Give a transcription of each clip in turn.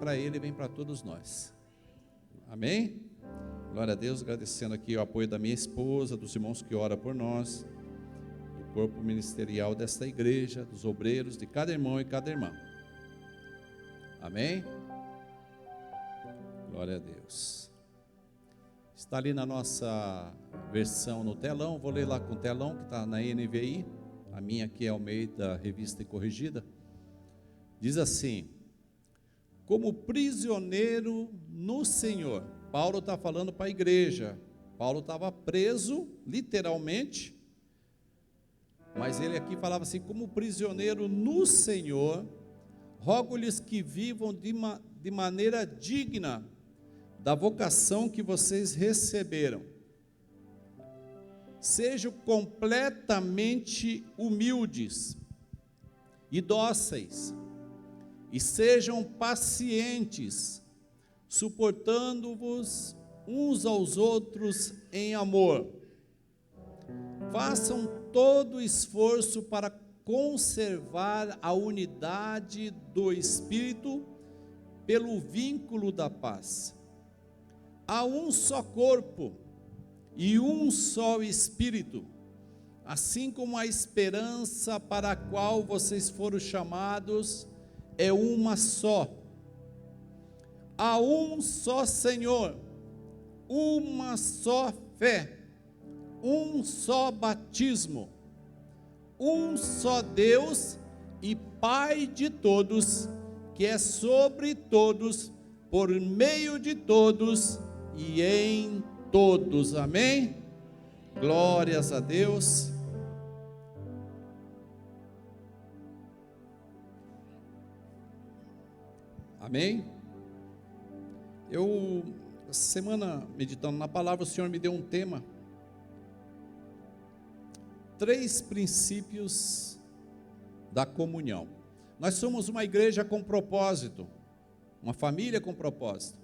para ele e vem para todos nós. Amém? Glória a Deus, agradecendo aqui o apoio da minha esposa, dos irmãos que oram por nós, do corpo ministerial desta igreja, dos obreiros, de cada irmão e cada irmã. Amém? Glória a Deus. Está ali na nossa versão no telão, vou ler lá com o telão, que está na NVI, a minha aqui é Almeida, Revista e Corrigida. Diz assim: como prisioneiro no Senhor. Paulo está falando para a igreja. Paulo estava preso, literalmente, mas ele aqui falava assim: como prisioneiro no Senhor, rogo-lhes que vivam de maneira digna da vocação que vocês receberam. Sejam completamente humildes e dóceis, e sejam pacientes, suportando-vos uns aos outros em amor. Façam todo o esforço para conservar a unidade do Espírito pelo vínculo da paz. Há um só corpo e um só Espírito, assim como a esperança para a qual vocês foram chamados é uma só. Há um só Senhor, uma só fé, um só batismo, um só Deus e Pai de todos, que é sobre todos, por meio de todos e em todos. Amém? Glórias a Deus. Amém? Essa semana, meditando na palavra, o Senhor me deu um tema: 3 princípios da comunhão. Nós somos uma igreja com propósito, uma família com propósito.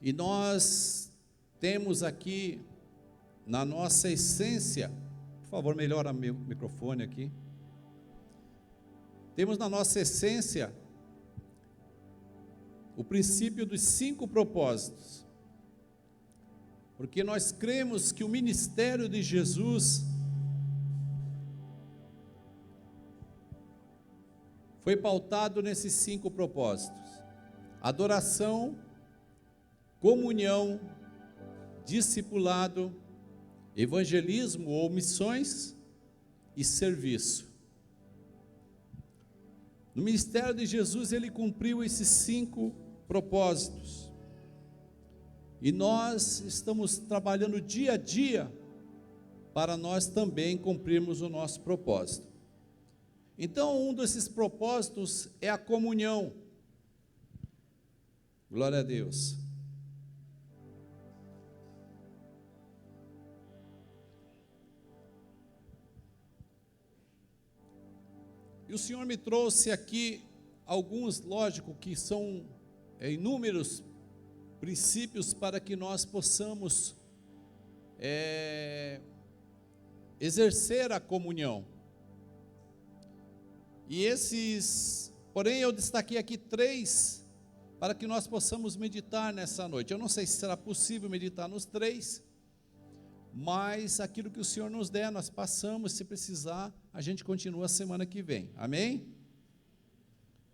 E nós temos aqui, na nossa essência, por favor, melhora meu microfone aqui. Temos na nossa essência o princípio dos 5 propósitos, porque nós cremos que o ministério de Jesus foi pautado nesses 5 propósitos: adoração, comunhão, discipulado, evangelismo ou missões e serviço. No ministério de Jesus, ele cumpriu esses 5 propósitos. E nós estamos trabalhando dia a dia para nós também cumprirmos o nosso propósito. Então, um desses propósitos é a comunhão. Glória a Deus. E o Senhor me trouxe aqui alguns, lógico, que são inúmeros princípios para que nós possamos exercer a comunhão. E porém eu destaquei aqui 3 para que nós possamos meditar nessa noite. Eu não sei se será possível meditar nos 3, mas aquilo que o Senhor nos der, nós passamos. Se precisar, a gente continua a semana que vem. Amém?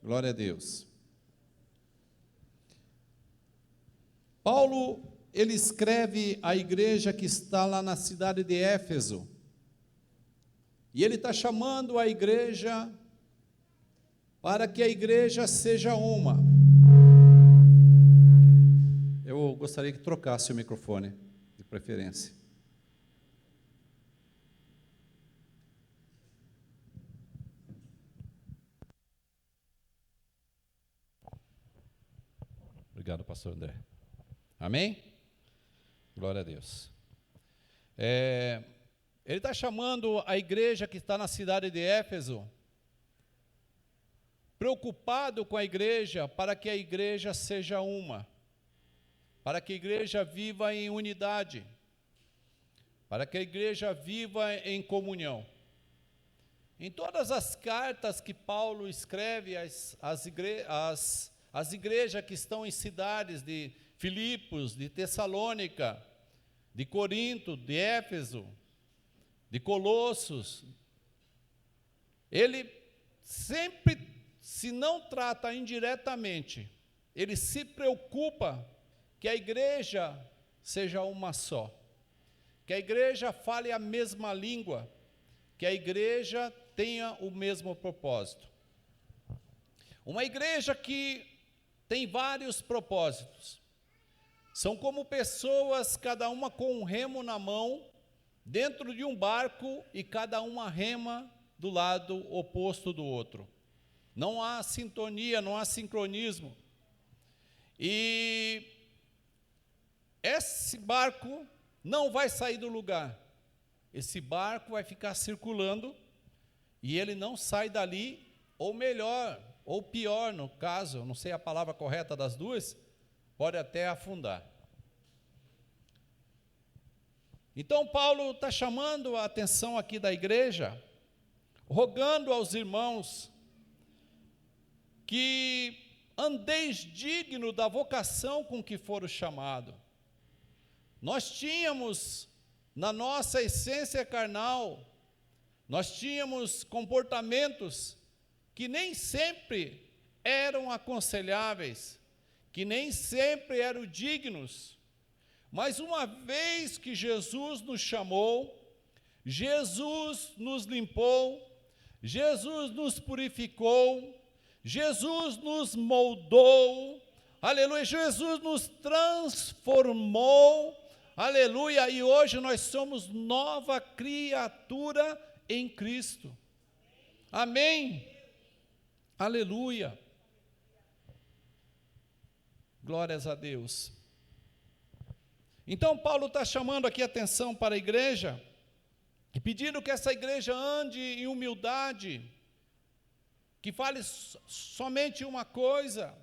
Glória a Deus. Paulo, ele escreve à igreja que está lá na cidade de Éfeso, e ele está chamando a igreja para que a igreja seja uma. Eu gostaria que trocasse o microfone, de preferência. Obrigado, pastor André. Amém? Glória a Deus. Ele está chamando a igreja que está na cidade de Éfeso, preocupado com a igreja, para que a igreja seja uma, para que a igreja viva em unidade, para que a igreja viva em comunhão. Em todas as cartas que Paulo escreve às as igrejas que estão em cidades de Filipos, de Tessalônica, de Corinto, de Éfeso, de Colossos, ele sempre, se não trata indiretamente, ele se preocupa que a igreja seja uma só, que a igreja fale a mesma língua, que a igreja tenha o mesmo propósito. Uma igreja que tem vários propósitos, são como pessoas, cada uma com um remo na mão, dentro de um barco, e cada uma rema do lado oposto do outro. Não há sintonia, não há sincronismo. E esse barco não vai sair do lugar. Esse barco vai ficar circulando e ele não sai dali, ou melhor, ou pior no caso, não sei a palavra correta das duas, pode até afundar. Então Paulo está chamando a atenção aqui da igreja, rogando aos irmãos que andeis digno da vocação com que foram chamados. Nós tínhamos, na nossa essência carnal, nós tínhamos comportamentos que nem sempre eram aconselháveis, que nem sempre eram dignos, mas uma vez que Jesus nos chamou, Jesus nos limpou, Jesus nos purificou, Jesus nos moldou, aleluia, Jesus nos transformou, aleluia, e hoje nós somos nova criatura em Cristo. Amém? Aleluia. Glórias a Deus. Então Paulo está chamando aqui a atenção para a igreja, e pedindo que essa igreja ande em humildade, que fale somente uma coisa,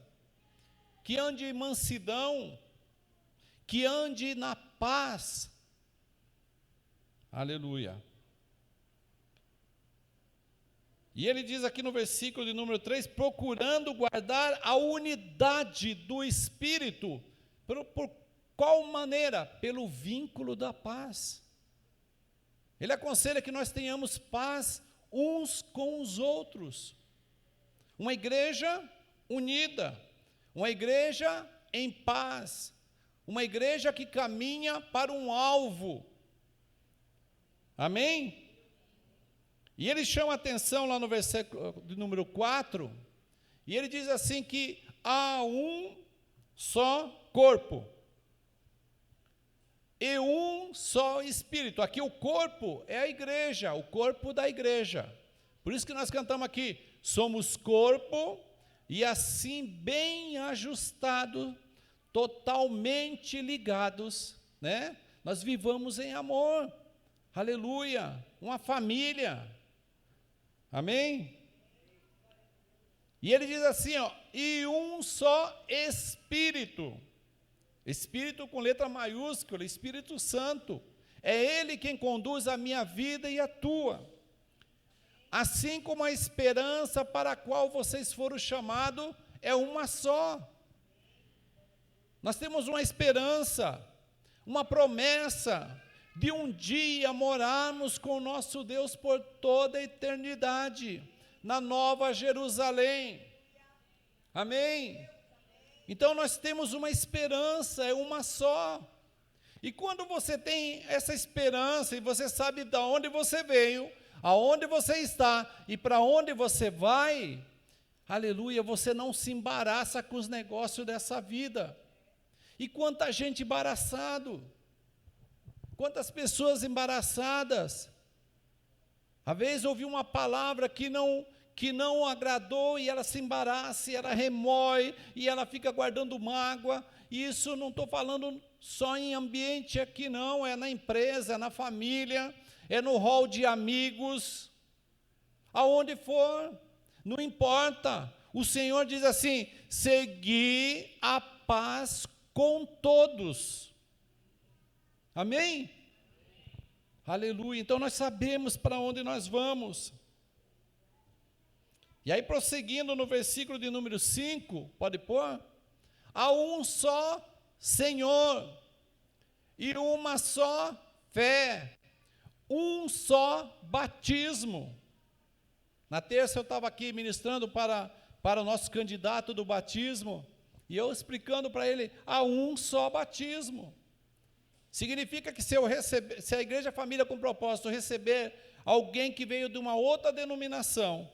que ande em mansidão, que ande na paz. Aleluia. E ele diz aqui no versículo de número 3, procurando guardar a unidade do Espírito. Por qual maneira? Pelo vínculo da paz. Ele aconselha que nós tenhamos paz uns com os outros. Uma igreja unida, uma igreja em paz, uma igreja que caminha para um alvo. Amém? E ele chama a atenção lá no versículo de número 4, e ele diz assim que há um só corpo e um só Espírito. Aqui o corpo é a igreja, o corpo da igreja. Por isso que nós cantamos aqui, somos corpo e assim bem ajustados, totalmente ligados, né? Nós vivamos em amor, aleluia, uma família, amém? E ele diz assim, ó, e um só Espírito, Espírito com letra maiúscula, Espírito Santo, é Ele quem conduz a minha vida e a tua, assim como a esperança para a qual vocês foram chamados é uma só. Nós temos uma esperança, uma promessa de um dia morarmos com o nosso Deus por toda a eternidade, na Nova Jerusalém. Amém? Então nós temos uma esperança, é uma só. E quando você tem essa esperança, e você sabe de onde você veio, aonde você está e para onde você vai, aleluia, você não se embaraça com os negócios dessa vida. E quanta gente embaraçado, quantas pessoas embaraçadas. Às vezes ouvi uma palavra que não agradou, e ela se embaraça, e ela remói, e ela fica guardando mágoa. Isso não estou falando só em ambiente aqui não, é na empresa, é na família, é no hall de amigos, aonde for, não importa. O Senhor diz assim, segui a paz com todos. Amém? Aleluia. Então nós sabemos para onde nós vamos. E aí, prosseguindo no versículo de número 5, pode pôr? Há um só Senhor, e uma só fé, um só batismo. Na terça eu estava aqui ministrando para o nosso candidato do batismo, e eu explicando para ele, há um só batismo. Significa que se a Igreja Família com Propósito receber alguém que veio de uma outra denominação,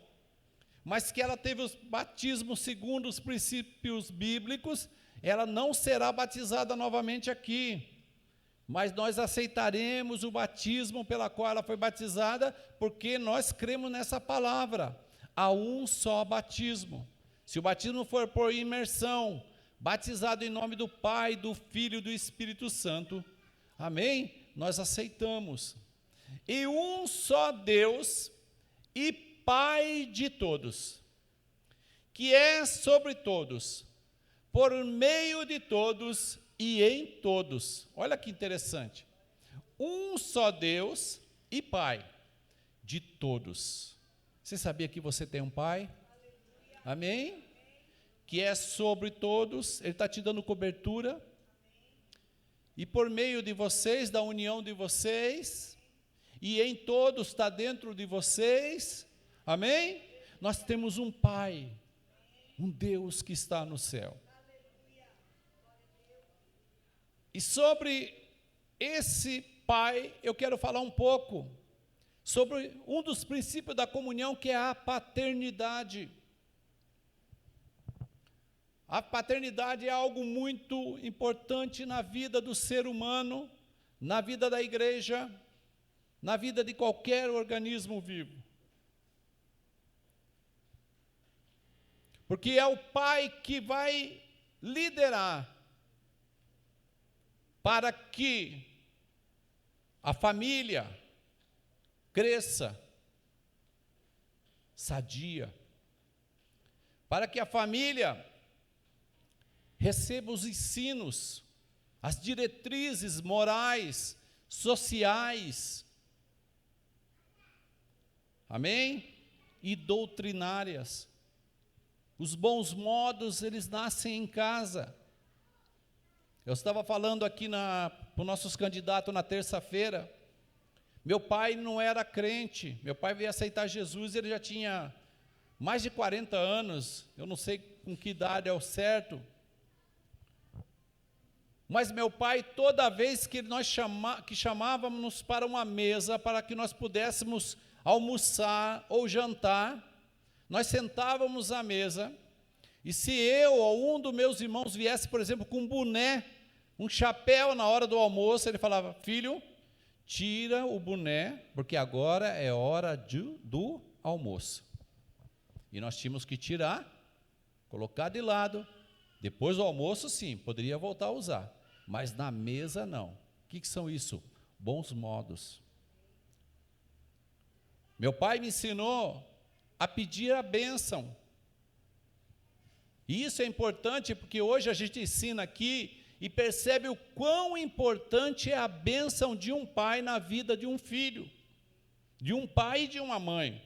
mas que ela teve os batismos segundo os princípios bíblicos, ela não será batizada novamente aqui, mas nós aceitaremos o batismo pela qual ela foi batizada, porque nós cremos nessa palavra, há um só batismo. Se o batismo for por imersão, batizado em nome do Pai, do Filho e do Espírito Santo, amém? Nós aceitamos. E um só Deus e Pai de todos, que é sobre todos, por meio de todos e em todos. Olha que interessante. Um só Deus e Pai de todos. Você sabia que você tem um Pai? Amém? Que é sobre todos, Ele está te dando cobertura. E por meio de vocês, da união de vocês, e em todos está dentro de vocês, amém? Nós temos um Pai, um Deus que está no céu. E sobre esse Pai, eu quero falar um pouco sobre um dos princípios da comunhão, que é a paternidade. A paternidade é algo muito importante na vida do ser humano, na vida da igreja, na vida de qualquer organismo vivo. Porque é o pai que vai liderar para que a família cresça sadia, para que a família receba os ensinos, as diretrizes morais, sociais, amém? E doutrinárias. Os bons modos, eles nascem em casa. Eu estava falando aqui para os nossos candidatos na terça-feira, meu pai não era crente, meu pai veio aceitar Jesus, ele já tinha mais de 40 anos, eu não sei com que idade é o certo, mas meu pai, toda vez que nós chamávamos para uma mesa, para que nós pudéssemos almoçar ou jantar, nós sentávamos à mesa, e se eu ou um dos meus irmãos viesse, por exemplo, com um boné, um chapéu na hora do almoço, ele falava, filho, tira o boné, porque agora é hora do almoço. E nós tínhamos que tirar, colocar de lado, depois do almoço sim, poderia voltar a usar, mas na mesa não. O que são isso? Bons modos. Meu pai me ensinou a pedir a bênção. E isso é importante porque hoje a gente ensina aqui e percebe o quão importante é a bênção de um pai na vida de um filho, de um pai e de uma mãe.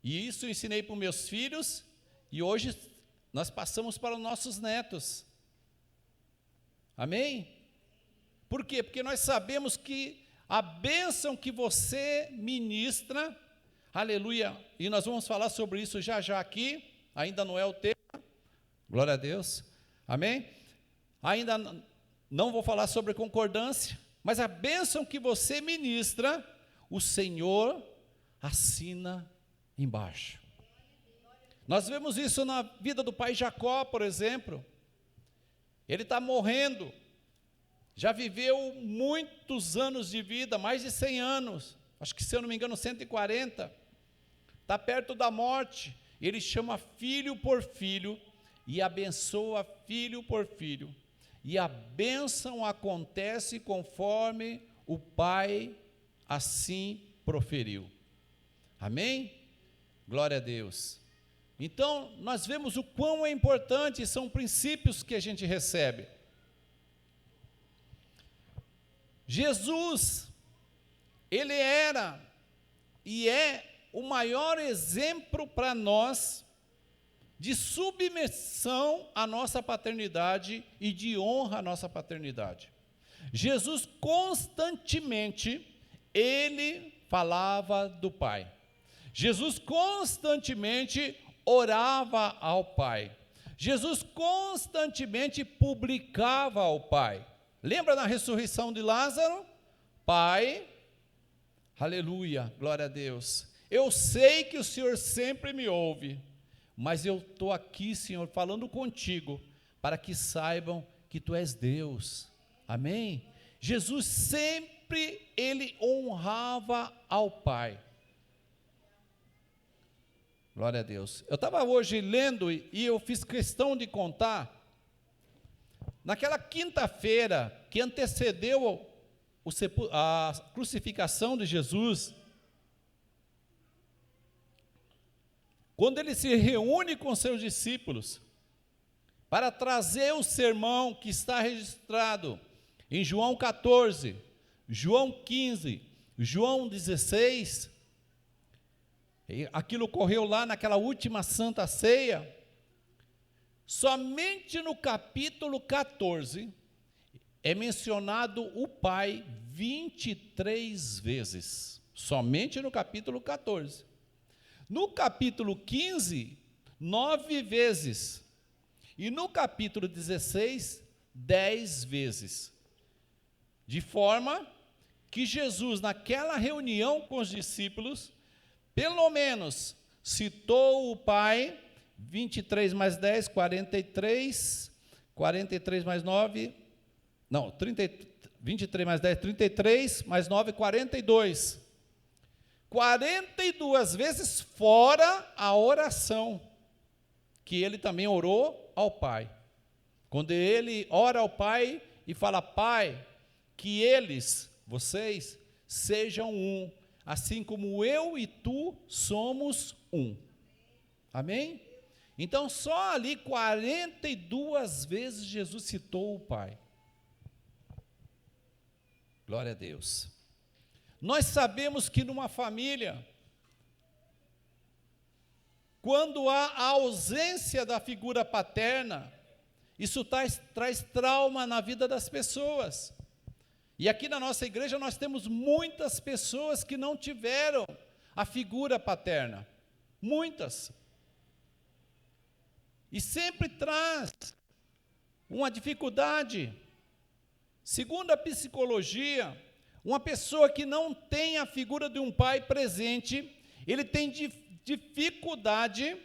E isso eu ensinei para os meus filhos e hoje nós passamos para os nossos netos. Amém? Por quê? Porque nós sabemos que a bênção que você ministra, aleluia, e nós vamos falar sobre isso já já aqui, ainda não é o tema, glória a Deus, amém? Ainda não vou falar sobre concordância, mas a bênção que você ministra, o Senhor assina embaixo. Nós vemos isso na vida do pai Jacó, por exemplo. Ele está morrendo, já viveu muitos anos de vida, mais de 100 anos, acho que se eu não me engano 140, está perto da morte, ele chama filho por filho, e abençoa filho por filho, e a bênção acontece conforme o pai assim proferiu, amém? Glória a Deus. Então, nós vemos o quão é importante, são princípios que a gente recebe. Jesus, ele era e é o maior exemplo para nós de submissão à nossa paternidade e de honra à nossa paternidade. Jesus constantemente, ele falava do Pai. Jesus constantemente orava ao Pai. Jesus constantemente publicava ao Pai. Lembra na ressurreição de Lázaro? Pai, aleluia, glória a Deus. Eu sei que o Senhor sempre me ouve, mas eu estou aqui, Senhor, falando contigo, para que saibam que Tu és Deus. Amém? Jesus sempre, ele honrava ao Pai. Glória a Deus. Eu estava hoje lendo e eu fiz questão de contar, naquela quinta-feira que antecedeu a crucificação de Jesus, quando ele se reúne com seus discípulos, para trazer o sermão que está registrado em João 14, João 15, João 16, aquilo ocorreu lá naquela última Santa Ceia. Somente no capítulo 14 é mencionado o Pai 23 vezes, somente no capítulo 14. No capítulo 15, 9 vezes, e no capítulo 16, 10 vezes, de forma que Jesus, naquela reunião com os discípulos, pelo menos citou o Pai, 23 mais 10, 43, 43 mais 9, não, 23 mais 10, 33, mais 9, 42. 42 vezes fora a oração, que ele também orou ao Pai. Quando ele ora ao Pai e fala: Pai, que eles, vocês, sejam um, assim como eu e tu somos um. Amém? Então, só ali 42 vezes Jesus citou o Pai. Glória a Deus. Nós sabemos que numa família, quando há a ausência da figura paterna, isso traz trauma na vida das pessoas. E aqui na nossa igreja nós temos muitas pessoas que não tiveram a figura paterna. Muitas. E sempre traz uma dificuldade. Segundo a psicologia, uma pessoa que não tem a figura de um pai presente, ele tem dificuldade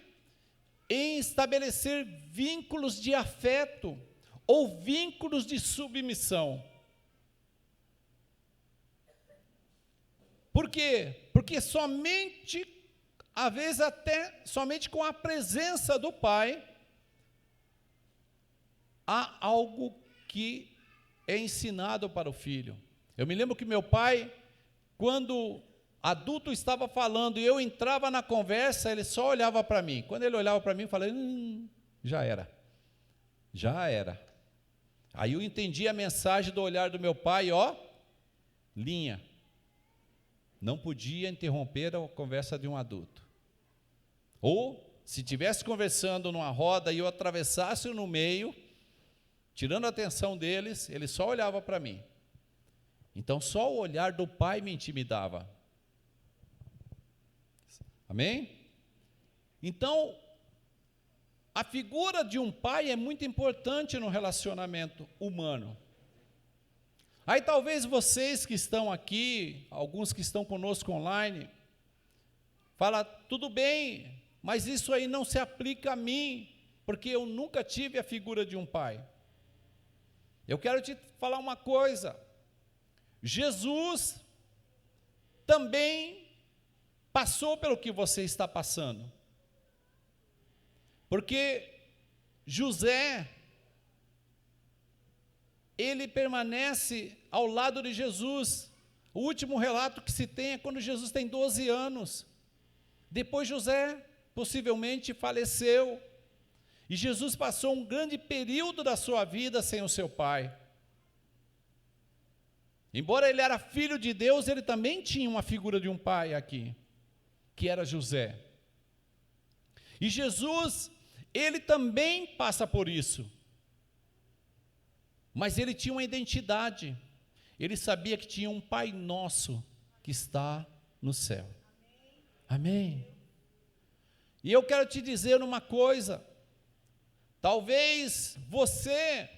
em estabelecer vínculos de afeto ou vínculos de submissão. Por quê? Porque somente, às vezes até somente com a presença do pai, há algo que é ensinado para o filho. Eu me lembro que meu pai, quando adulto estava falando e eu entrava na conversa, ele só olhava para mim. Quando ele olhava para mim, eu falei: já era. Já era. Aí eu entendi a mensagem do olhar do meu pai, ó, linha. Não podia interromper a conversa de um adulto. Ou, se estivesse conversando numa roda e eu atravessasse no meio, tirando a atenção deles, ele só olhava para mim. Então, só o olhar do pai me intimidava. Amém? Então, a figura de um pai é muito importante no relacionamento humano. Aí talvez vocês que estão aqui, alguns que estão conosco online, fala: tudo bem, mas isso aí não se aplica a mim, porque eu nunca tive a figura de um pai. Eu quero te falar uma coisa: Jesus também passou pelo que você está passando. Porque José, ele permanece ao lado de Jesus. O último relato que se tem é quando Jesus tem 12 anos. Depois José possivelmente faleceu. E Jesus passou um grande período da sua vida sem o seu pai. Embora ele era filho de Deus, ele também tinha uma figura de um pai aqui, que era José. E Jesus, ele também passa por isso. Mas ele tinha uma identidade. Ele sabia que tinha um Pai Nosso que está no céu. Amém? E eu quero te dizer uma coisa. Talvez você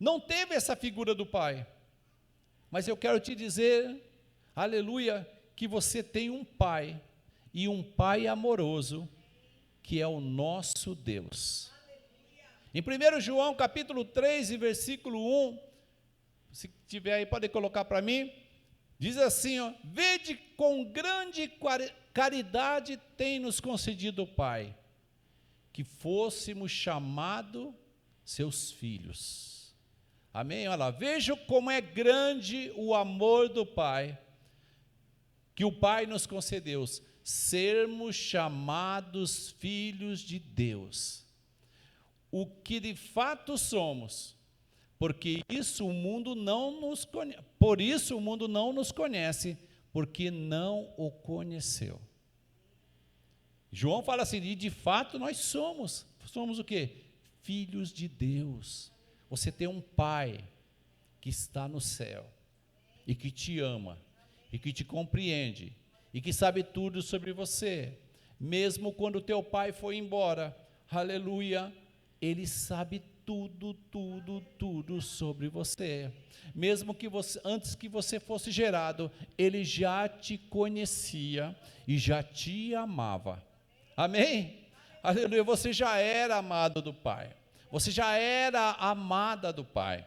não teve essa figura do Pai. Mas eu quero te dizer, aleluia, que você tem um Pai, e um Pai amoroso, que é o nosso Deus. Em 1 João capítulo 3 e versículo 1, se tiver aí, pode colocar para mim, diz assim, ó, vede com grande caridade tem nos concedido o Pai, que fôssemos chamados seus filhos. Amém? Olha lá, veja como é grande o amor do Pai, que o Pai nos concedeu, sermos chamados filhos de Deus, o que de fato somos, porque isso o mundo não nos conhece, por isso o mundo não nos conhece, porque não o conheceu. João fala assim, e de fato nós somos o quê? Filhos de Deus. Você tem um Pai que está no céu, e que te ama, e que te compreende, e que sabe tudo sobre você, mesmo quando teu pai foi embora, aleluia, ele sabe tudo sobre você, mesmo que você, antes que você fosse gerado, ele já te conhecia, e já te amava, amém? Aleluia, você já era amado do Pai, você já era amada do Pai,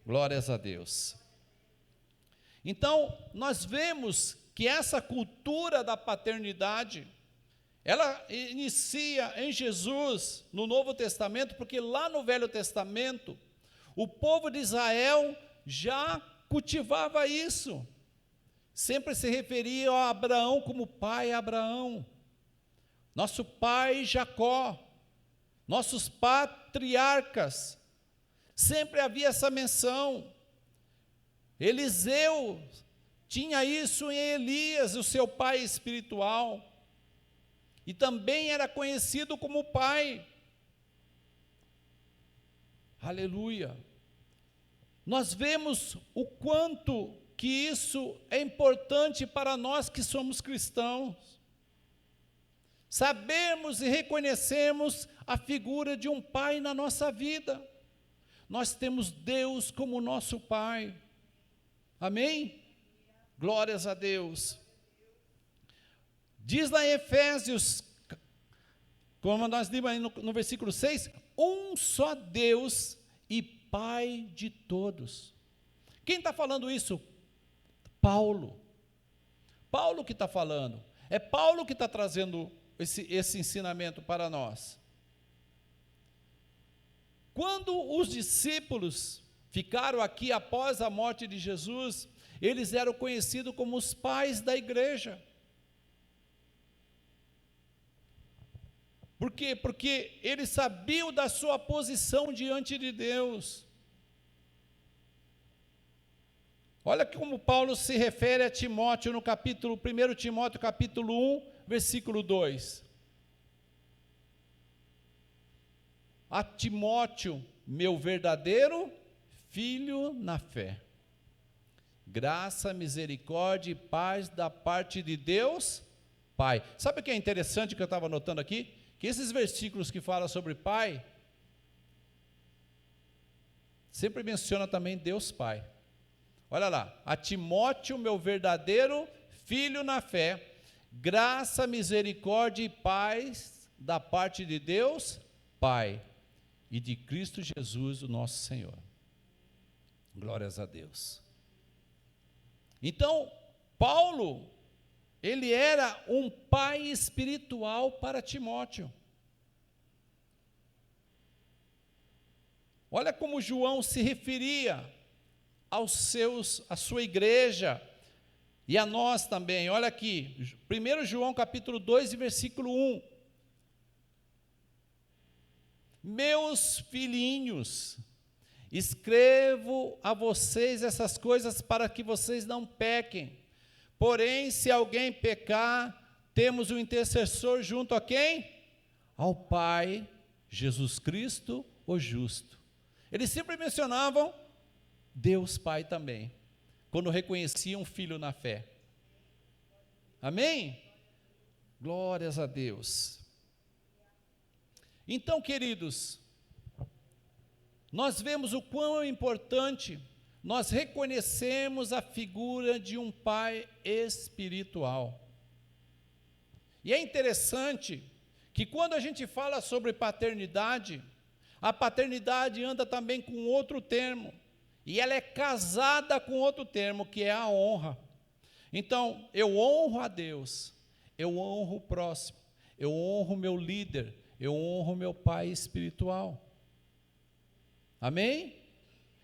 glórias a Deus. Então, nós vemos que essa cultura da paternidade, ela inicia em Jesus, no Novo Testamento, porque lá no Velho Testamento, o povo de Israel já cultivava isso, sempre se referia a Abraão como pai Abraão, nosso pai Jacó, nossos patriarcas, sempre havia essa menção. Eliseu tinha isso em Elias, o seu pai espiritual, e também era conhecido como pai. Aleluia. Nós vemos o quanto que isso é importante para nós que somos cristãos. Sabemos e reconhecemos a figura de um pai na nossa vida. Nós temos Deus como nosso pai. Amém? Glórias a Deus. Diz lá em Efésios, como nós lemos aí no versículo 6, um só Deus e Pai de todos. Quem está falando isso? Paulo. Paulo que está falando. É Paulo que está trazendo esse ensinamento para nós. Quando os discípulos ficaram aqui após a morte de Jesus, eles eram conhecidos como os pais da igreja. Por quê? Porque eles sabiam da sua posição diante de Deus. Olha como Paulo se refere a Timóteo no capítulo 1 Timóteo capítulo 1, versículo 2. A Timóteo, meu verdadeiro filho na fé, graça, misericórdia e paz da parte de Deus, Pai. Sabe o que é interessante que eu estava anotando aqui? Que esses versículos que falam sobre Pai, sempre menciona também Deus Pai. Olha lá, a Timóteo, meu verdadeiro filho na fé, graça, misericórdia e paz da parte de Deus, Pai, e de Cristo Jesus, o nosso Senhor. Glórias a Deus. Então, Paulo, ele era um pai espiritual para Timóteo. Olha como João se referia à sua igreja, e a nós também. Olha aqui, 1 João capítulo 2 e versículo 1. Meus filhinhos, escrevo a vocês essas coisas para que vocês não pequem, Porém, se alguém pecar, temos um intercessor junto a quem? Ao Pai, Jesus Cristo, o justo. Eles sempre mencionavam Deus Pai também, quando reconheciam um filho na fé. Amém? Glórias a Deus. Então, queridos, nós vemos o quão é importante nós reconhecermos a figura de um pai espiritual. E é interessante que quando a gente fala sobre paternidade, a paternidade anda também com outro termo, e ela é casada com outro termo, que é a honra. Então, eu honro a Deus, eu honro o próximo, eu honro o meu líder, eu honro o meu pai espiritual. Amém?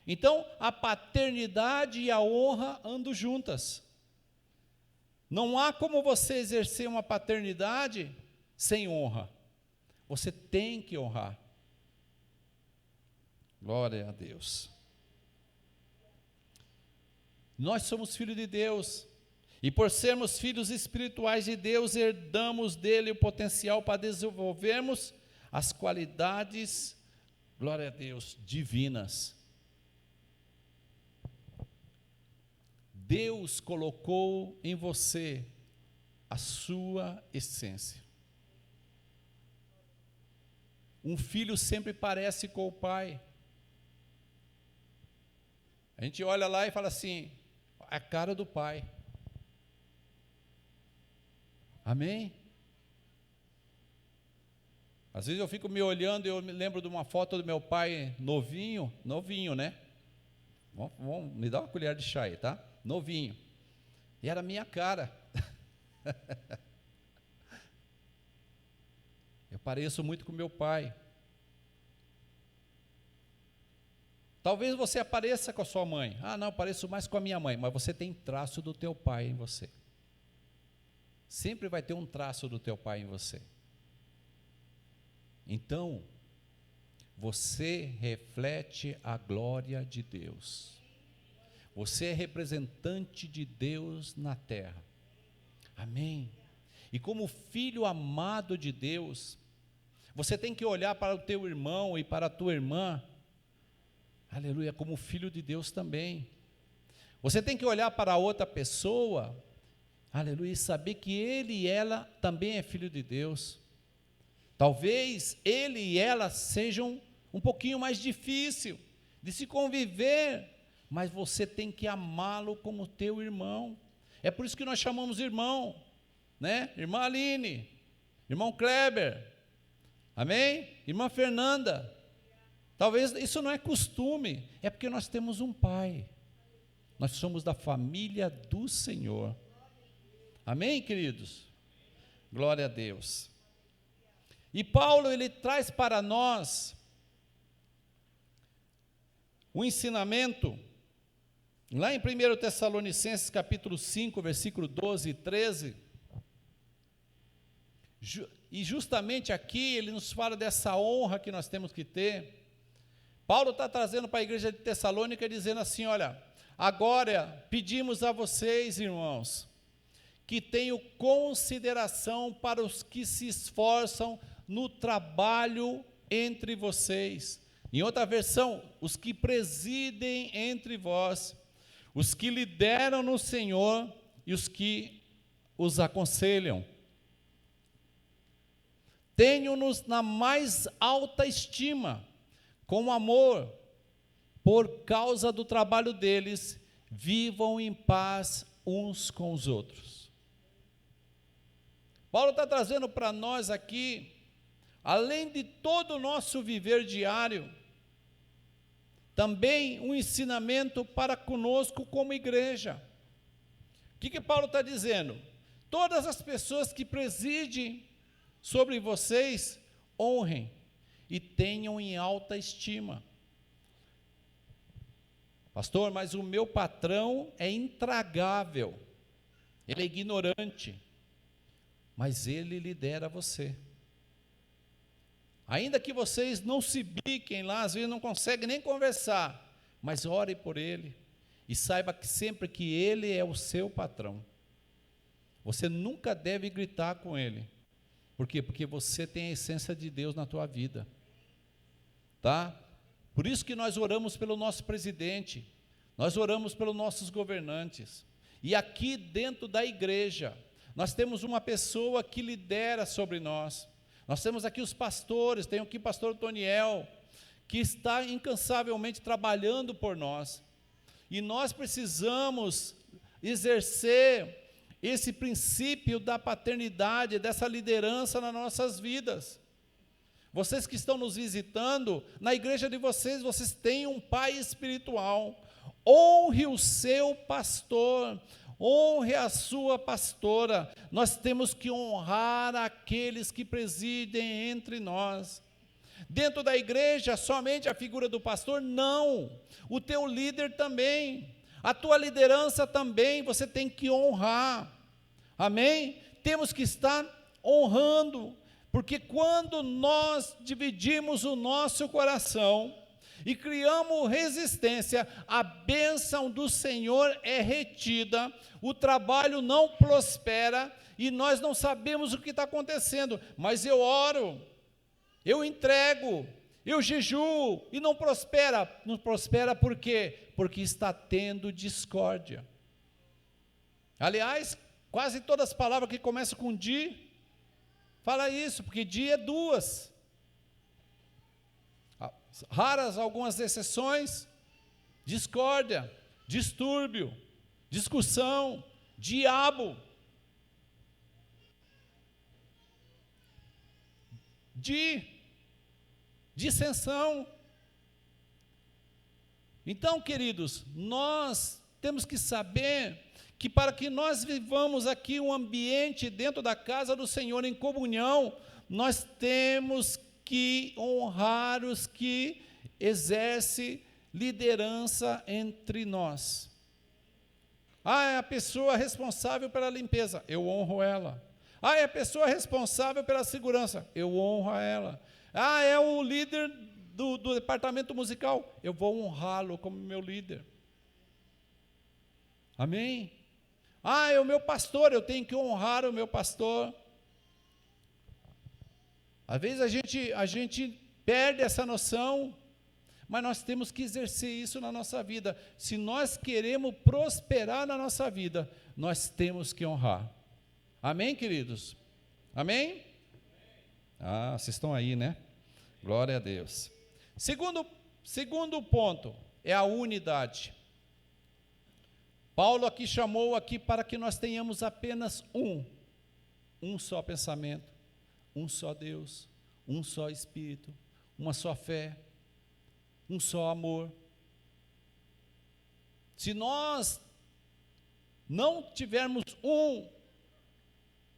Então, a paternidade e a honra andam juntas. Não há como você exercer uma paternidade sem honra. Você tem que honrar. Glória a Deus. Nós somos filhos de Deus, e por sermos filhos espirituais de Deus, herdamos dele o potencial para desenvolvermos as qualidades, glória a Deus, divinas. Deus colocou em você a sua essência. Um filho sempre parece com o pai. A gente olha lá e fala assim, a cara do pai. Amém? Às vezes eu fico me olhando e eu me lembro de uma foto do meu pai novinho, né? Vamos me dar uma colher de chá aí, tá? Novinho. E era a minha cara. Eu pareço muito com meu pai. Talvez você apareça com a sua mãe. Ah, não, eu pareço mais com a minha mãe. Mas você tem traço do teu pai em você. Sempre vai ter um traço do teu pai em você. Então, você reflete a glória de Deus. Você é representante de Deus na terra. Amém? E como filho amado de Deus, você tem que olhar para o teu irmão e para a tua irmã, aleluia, como filho de Deus também. Você tem que olhar para a outra pessoa, aleluia, e saber que ele e ela também é filho de Deus. Talvez ele e ela sejam um pouquinho mais difícil de se conviver, mas você tem que amá-lo como teu irmão. É por isso que nós chamamos irmão, né? Irmã Aline, irmão Kleber, amém? Irmã Fernanda. Talvez isso não é costume, é porque nós temos um pai. Nós somos da família do Senhor. Amém, queridos? Glória a Deus. E Paulo, ele traz para nós um ensinamento, lá em 1 Tessalonicenses capítulo 5, versículo 12 e 13, e justamente aqui ele nos fala dessa honra que nós temos que ter. Paulo está trazendo para a igreja de Tessalônica, dizendo assim, olha, agora pedimos a vocês, irmãos, que tenham consideração para os que se esforçam no trabalho entre vocês. Em outra versão, os que presidem entre vós, os que lideram no Senhor e os que os aconselham. Tenham-nos na mais alta estima, com amor, por causa do trabalho deles, vivam em paz uns com os outros. Paulo está trazendo para nós aqui, além de todo o nosso viver diário, também um ensinamento para conosco como igreja. O que Paulo está dizendo? Todas as pessoas que presidem sobre vocês, honrem e tenham em alta estima. Pastor, mas o meu patrão é intragável, ele é ignorante, mas ele lidera você. Ainda que vocês não se biquem lá, às vezes não conseguem nem conversar, mas ore por ele, e saiba que sempre que ele é o seu patrão. Você nunca deve gritar com ele. Por quê? Porque você tem a essência de Deus na tua vida. Tá? Por isso que nós oramos pelo nosso presidente, nós oramos pelos nossos governantes. E aqui dentro da igreja, nós temos uma pessoa que lidera sobre nós. Nós temos aqui os pastores, tem aqui o pastor Toniel, que está incansavelmente trabalhando por nós. E nós precisamos exercer esse princípio da paternidade, dessa liderança nas nossas vidas. Vocês que estão nos visitando, na igreja de vocês, vocês têm um pai espiritual. Honre o seu pastor, honre a sua pastora. Nós temos que honrar aqueles que presidem entre nós. Dentro da igreja, somente a figura do pastor? Não. O teu líder também. A tua liderança também, você tem que honrar. Amém? Temos que estar honrando. Porque quando nós dividimos o nosso coração e criamos resistência, a bênção do Senhor é retida, o trabalho não prospera e nós não sabemos o que está acontecendo. Mas eu oro, eu entrego, eu jejuo e não prospera. Não prospera por quê? Porque está tendo discórdia. Aliás, quase todas as palavras que começam com di, fala isso, porque dia é duas. Raras algumas exceções, discórdia, distúrbio, discussão, diabo, dissensão. Então, queridos, nós temos que saber que para que nós vivamos aqui um ambiente dentro da casa do Senhor em comunhão, nós temos que honrar os que exercem liderança entre nós. É a pessoa responsável pela limpeza, eu honro ela. É a pessoa responsável pela segurança, eu honro ela. É o líder do departamento musical, eu vou honrá-lo como meu líder. Amém? É o meu pastor, eu tenho que honrar o meu pastor. Às vezes a gente perde essa noção, mas nós temos que exercer isso na nossa vida. Se nós queremos prosperar na nossa vida, nós temos que honrar. Amém, queridos? Amém? Vocês estão aí, né? Glória a Deus. Segundo ponto, é a unidade. Paulo aqui chamou aqui para que nós tenhamos apenas um só pensamento, um só Deus, um só Espírito, uma só fé, um só amor. Se nós não tivermos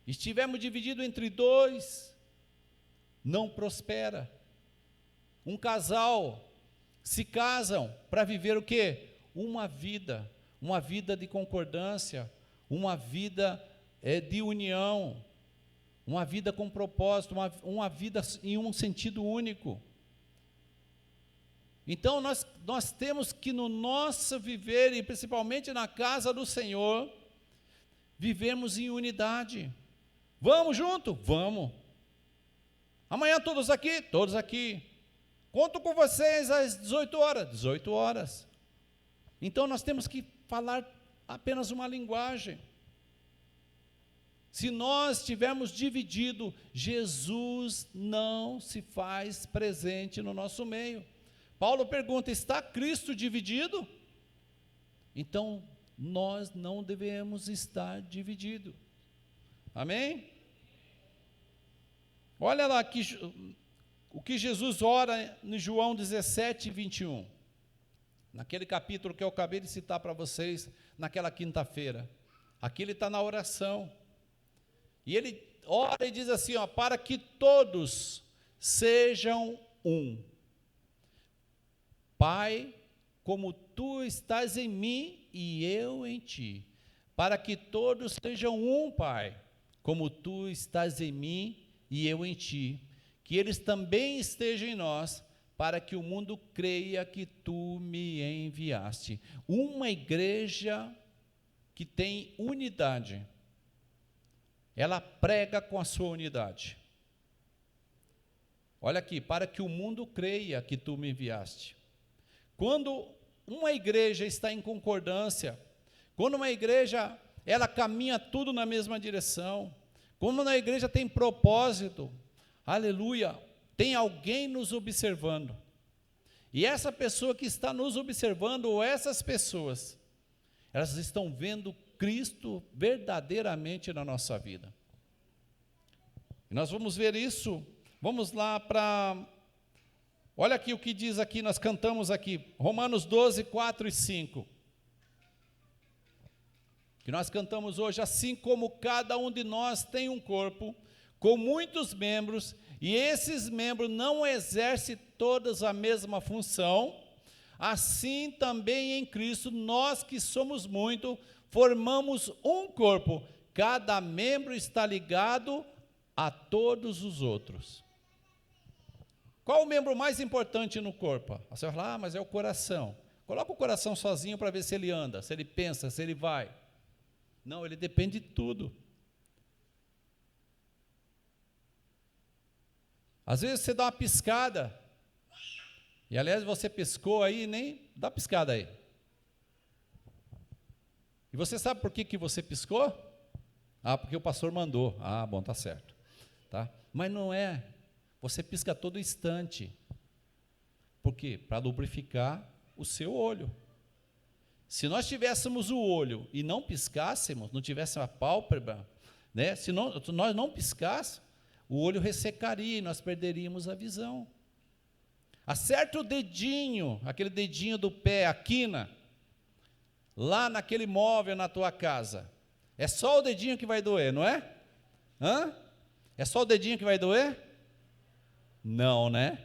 estivermos divididos entre dois, não prospera. Um casal se casam para viver o quê? Uma vida de concordância, uma vida de união, uma vida com propósito, uma vida em um sentido único. Então nós temos que no nosso viver, e principalmente na casa do Senhor, vivermos em unidade. Vamos junto? Vamos. Amanhã todos aqui? Todos aqui. Conto com vocês às 18 horas? 18 horas. Então nós temos que falar apenas uma linguagem. Se nós estivermos divididos, Jesus não se faz presente no nosso meio. Paulo pergunta: está Cristo dividido? Então, nós não devemos estar divididos. Amém? Olha lá o que Jesus ora em João 17, 21. Naquele capítulo que eu acabei de citar para vocês, naquela quinta-feira. Aqui ele está na oração. E ele ora e diz assim, para que todos sejam um. Pai, como tu estás em mim e eu em ti. Para que todos sejam um, Pai, como tu estás em mim e eu em ti. Que eles também estejam em nós, para que o mundo creia que tu me enviaste. Uma igreja que tem unidade ela prega com a sua unidade. Olha aqui, para que o mundo creia que tu me enviaste. Quando uma igreja está em concordância, quando uma igreja, ela caminha tudo na mesma direção, quando uma igreja tem propósito, aleluia, tem alguém nos observando. E essa pessoa que está nos observando, ou essas pessoas, elas estão vendo Cristo verdadeiramente na nossa vida. E nós vamos ver isso, vamos lá para, olha aqui o que diz aqui, nós cantamos aqui, Romanos 12, 4 e 5. Que nós cantamos hoje, assim como cada um de nós tem um corpo, com muitos membros, e esses membros não exercem todas a mesma função, assim também em Cristo, nós que somos muito, formamos um corpo, cada membro está ligado a todos os outros. Qual o membro mais importante no corpo? Você vai falar, mas é o coração. Coloca o coração sozinho para ver se ele anda, se ele pensa, se ele vai. Não, ele depende de tudo. Às vezes você dá uma piscada, e aliás você piscou aí, nem dá piscada aí. E você sabe por que você piscou? Ah, porque o pastor mandou. Ah, bom, tá certo. Tá? Mas não é, você pisca a todo instante. Por quê? Para lubrificar o seu olho. Se nós tivéssemos o olho e não piscássemos, não tivéssemos a pálpebra, né? Se nós não piscássemos, o olho ressecaria e nós perderíamos a visão. Acerta o dedinho, aquele dedinho do pé, a quina, lá naquele móvel na tua casa. É só o dedinho que vai doer, não é? Hã? É só o dedinho que vai doer? Não, né?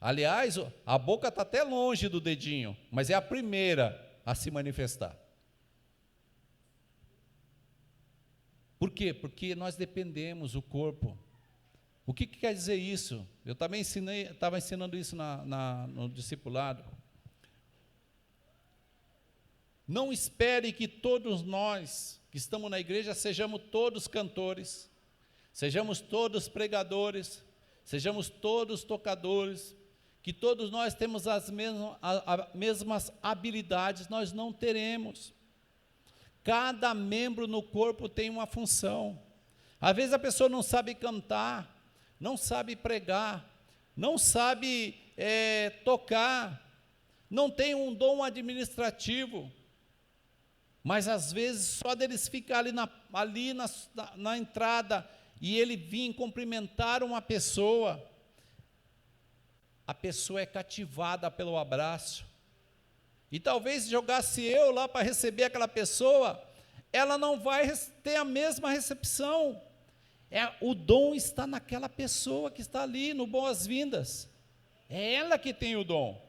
Aliás, a boca está até longe do dedinho, mas é a primeira a se manifestar. Por quê? Porque nós dependemos do corpo. O que quer dizer isso? Eu também estava ensinando isso no discipulado. Não espere que todos nós que estamos na igreja sejamos todos cantores, sejamos todos pregadores, sejamos todos tocadores, que todos nós temos as mesmas habilidades, nós não teremos. Cada membro no corpo tem uma função. Às vezes a pessoa não sabe cantar, não sabe pregar, não sabe tocar, não tem um dom administrativo, mas às vezes só deles ficar ali na entrada e ele vir cumprimentar uma pessoa, a pessoa é cativada pelo abraço. E talvez jogasse eu lá para receber aquela pessoa, ela não vai ter a mesma recepção. O dom está naquela pessoa que está ali no boas-vindas. É ela que tem o dom.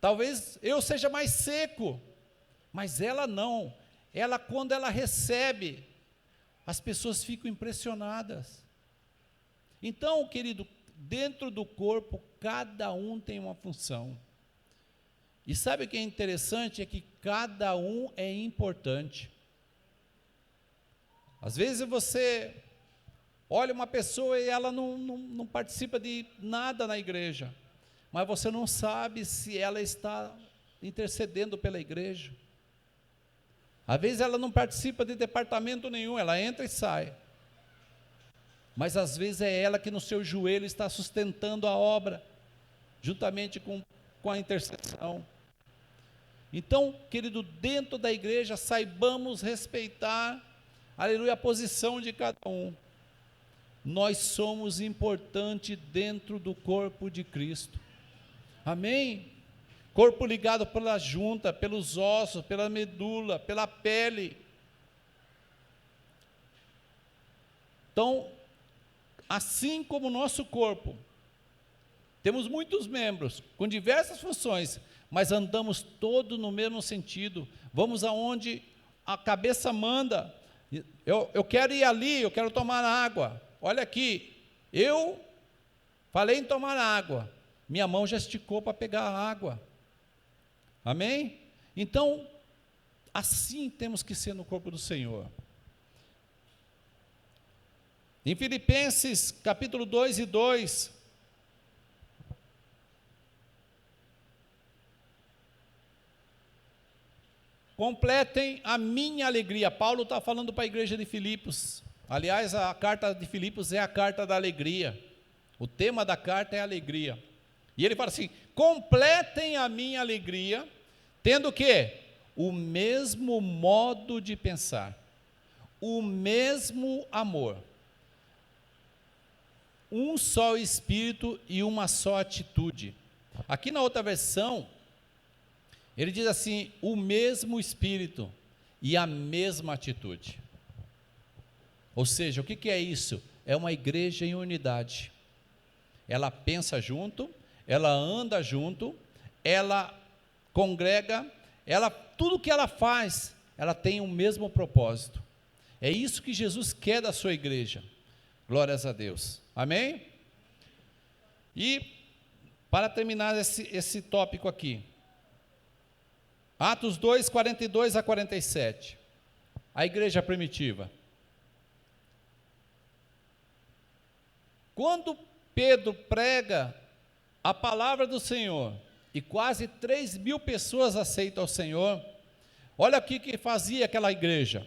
Talvez eu seja mais seco, mas ela não. Ela, quando ela recebe, as pessoas ficam impressionadas. Então, querido, dentro do corpo, cada um tem uma função. E sabe o que é interessante? É que cada um é importante. Às vezes você olha uma pessoa e ela não participa de nada na igreja, mas você não sabe se ela está intercedendo pela igreja. Às vezes ela não participa de departamento nenhum, ela entra e sai. Mas às vezes é ela que no seu joelho está sustentando a obra, juntamente com a intercessão. Então, querido, dentro da igreja, saibamos respeitar, aleluia, a posição de cada um. Nós somos importantes dentro do corpo de Cristo. Amém? Corpo ligado pela junta, pelos ossos, pela medula, pela pele. Então, assim como o nosso corpo, temos muitos membros com diversas funções, mas andamos todos no mesmo sentido, vamos aonde a cabeça manda. Eu quero ir ali, eu quero tomar água. Olha aqui, eu falei em tomar água, minha mão já esticou para pegar a água. Amém? Então, assim temos que ser no corpo do Senhor. Em Filipenses capítulo 2 e 2, completem a minha alegria. Paulo está falando para a igreja de Filipos. Aliás, a carta de Filipos é a carta da alegria. O tema da carta é alegria. E ele fala assim: completem a minha alegria, tendo o quê? O mesmo modo de pensar, o mesmo amor, um só espírito e uma só atitude. Aqui na outra versão, ele diz assim: o mesmo espírito e a mesma atitude. Ou seja, o que é isso? É uma igreja em unidade. Ela pensa junto, ela anda junto, ela congrega, tudo que ela faz, ela tem o mesmo propósito. É isso que Jesus quer da sua igreja. Glórias a Deus. Amém? E, para terminar esse tópico aqui, Atos 2, 42 a 47. A igreja primitiva. Quando Pedro prega a palavra do Senhor, e quase 3.000 pessoas aceitam ao Senhor, olha o que fazia aquela igreja.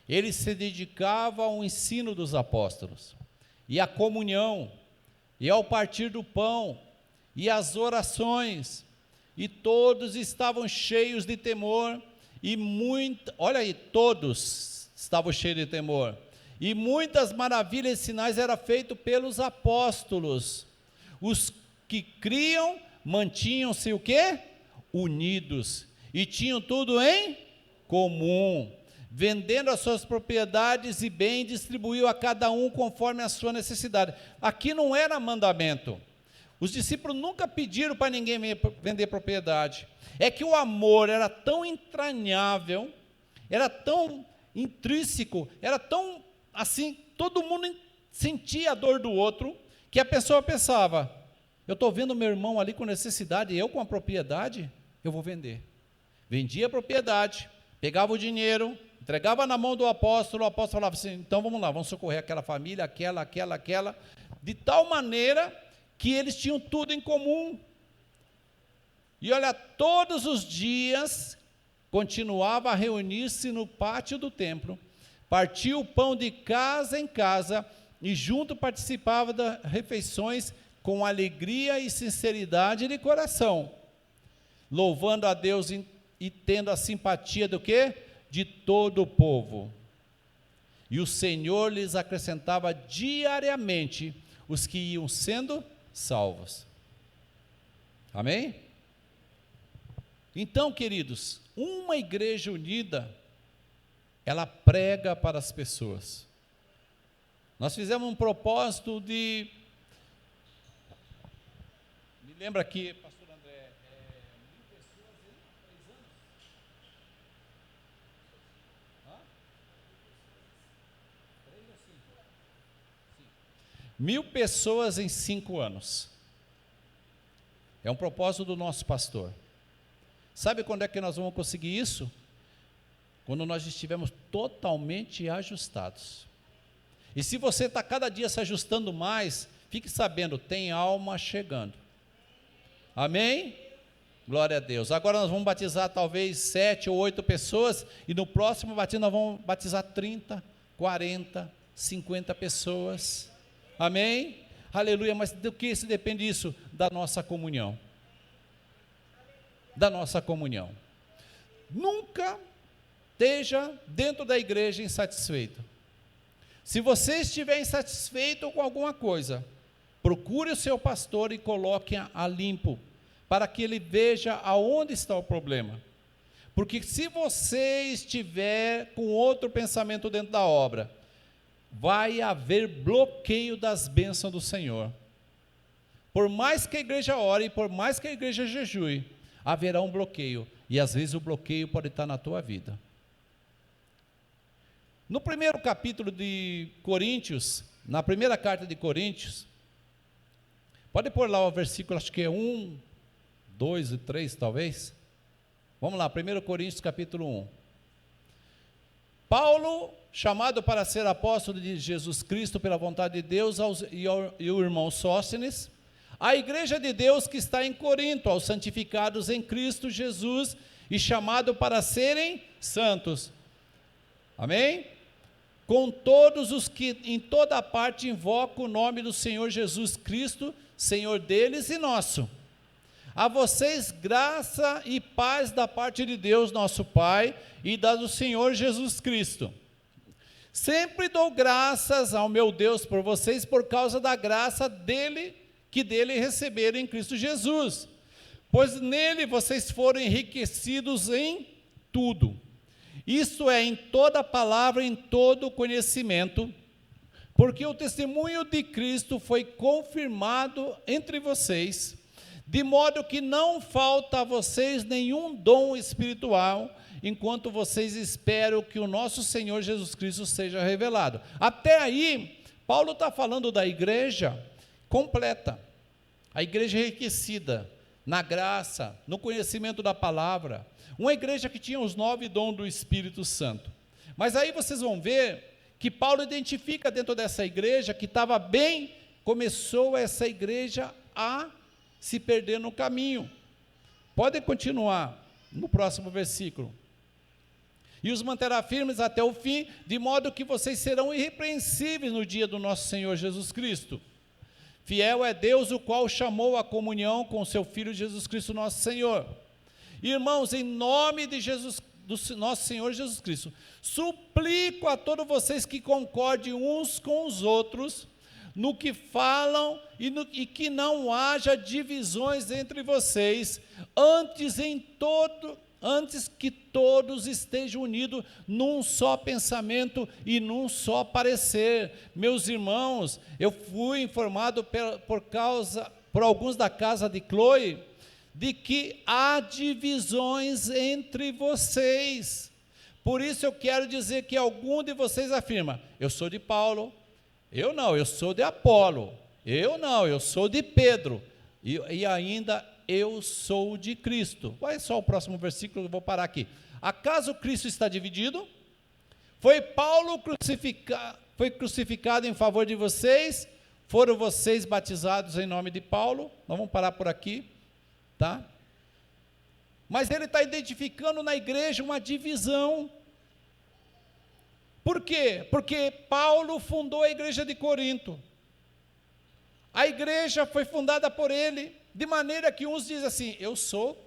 Ele se dedicava ao ensino dos apóstolos, e à comunhão, e ao partir do pão, e às orações, e todos estavam cheios de temor, olha aí, todos estavam cheios de temor, e muitas maravilhas e sinais eram feitos pelos apóstolos. Os que criam mantinham-se o quê? Unidos, e tinham tudo em comum, vendendo as suas propriedades e bens, distribuiu a cada um conforme a sua necessidade. Aqui não era mandamento. Os discípulos nunca pediram para ninguém vender propriedade. É que o amor era tão entranhável, era tão intrínseco, era tão assim, todo mundo sentia a dor do outro, que a pessoa pensava: eu estou vendo meu irmão ali com necessidade, eu com a propriedade, eu vou vender. Vendia a propriedade, pegava o dinheiro, entregava na mão do apóstolo, o apóstolo falava assim: então vamos lá, vamos socorrer aquela família, aquela, de tal maneira que eles tinham tudo em comum. E olha, todos os dias continuava a reunir-se no pátio do templo, partia o pão de casa em casa, e junto participava das refeições com alegria e sinceridade de coração, louvando a Deus e tendo a simpatia do quê? De todo o povo. E o Senhor lhes acrescentava diariamente os que iam sendo salvos. Amém? Então, queridos, uma igreja unida, ela prega para as pessoas. Nós fizemos um propósito de... Me lembra aqui, pastor André, 1.000 pessoas em 3 anos? Hã? 3 ou 5? 1.000 pessoas em 5 anos. É um propósito do nosso pastor. Sabe quando é que nós vamos conseguir isso? Quando nós estivermos totalmente ajustados. E se você está cada dia se ajustando mais, fique sabendo, tem alma chegando. Amém? Glória a Deus. Agora nós vamos batizar talvez 7 ou 8 pessoas, e no próximo batismo nós vamos batizar 30, 40, 50 pessoas. Amém? Aleluia. Mas do que se depende isso? Da nossa comunhão. Da nossa comunhão. Nunca esteja dentro da igreja insatisfeito. Se você estiver insatisfeito com alguma coisa, procure o seu pastor e coloque a limpo, para que ele veja aonde está o problema. Porque se você estiver com outro pensamento dentro da obra, vai haver bloqueio das bênçãos do Senhor. Por mais que a igreja ore, por mais que a igreja jejue, haverá um bloqueio, e às vezes o bloqueio pode estar na tua vida. No primeiro capítulo de Coríntios, na primeira carta de Coríntios, pode pôr lá o versículo, acho que é 1, 2 e 3 talvez. Vamos lá, 1 Coríntios capítulo 1. Paulo chamado para ser apóstolo de Jesus Cristo pela vontade de Deus, e o irmão Sóstenes, a igreja de Deus que está em Corinto, aos santificados em Cristo Jesus e chamado para serem santos. Amém? Com todos os que em toda parte invocam o nome do Senhor Jesus Cristo, Senhor deles e nosso. A vocês graça e paz da parte de Deus nosso Pai e da do Senhor Jesus Cristo. Sempre dou graças ao meu Deus por vocês, por causa da graça dele, que dele receberam em Cristo Jesus, pois nele vocês foram enriquecidos em tudo, isto é, em toda palavra, em todo conhecimento, porque o testemunho de Cristo foi confirmado entre vocês, de modo que não falta a vocês nenhum dom espiritual, enquanto vocês esperam que o nosso Senhor Jesus Cristo seja revelado. Até aí, Paulo está falando da igreja completa, a igreja enriquecida na graça, no conhecimento da palavra, uma igreja que tinha os 9 dons do Espírito Santo. Mas aí vocês vão ver que Paulo identifica dentro dessa igreja que estava bem, começou essa igreja a se perder no caminho. Podem continuar no próximo versículo. E os manterá firmes até o fim, de modo que vocês serão irrepreensíveis no dia do nosso Senhor Jesus Cristo. Fiel é Deus, o qual chamou a comunhão com o seu Filho Jesus Cristo, nosso Senhor. Irmãos, em nome de Jesus, do nosso Senhor Jesus Cristo, suplico a todos vocês que concordem uns com os outros, no que falam e que não haja divisões entre vocês, antes que todos estejam unidos num só pensamento e num só parecer. Meus irmãos, eu fui informado por alguns da casa de Chloe, de que há divisões entre vocês. Por isso eu quero dizer que algum de vocês afirma: eu sou de Paulo, eu não, eu sou de Apolo, eu não, eu sou de Pedro, e ainda eu sou de Cristo. Vai só o próximo versículo, eu vou parar aqui. Acaso Cristo está dividido? Foi Paulo crucificado em favor de vocês? Foram vocês batizados em nome de Paulo? Nós vamos parar por aqui, tá? Mas ele está identificando na igreja uma divisão. Por quê? Porque Paulo fundou a igreja de Corinto. A igreja foi fundada por ele, de maneira que uns dizem assim: eu sou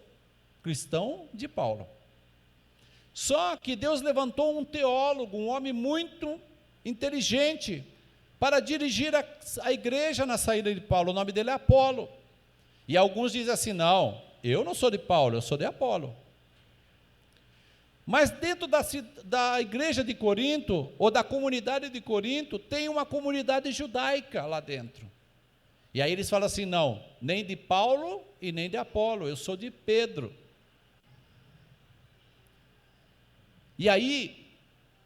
cristão de Paulo. Só que Deus levantou um teólogo, um homem muito inteligente, para dirigir a igreja na saída de Paulo. O nome dele é Apolo. E alguns dizem assim: não, eu não sou de Paulo, eu sou de Apolo. Mas dentro da igreja de Corinto, ou da comunidade de Corinto, tem uma comunidade judaica lá dentro. E aí eles falam assim: não, nem de Paulo e nem de Apolo, eu sou de Pedro. E aí,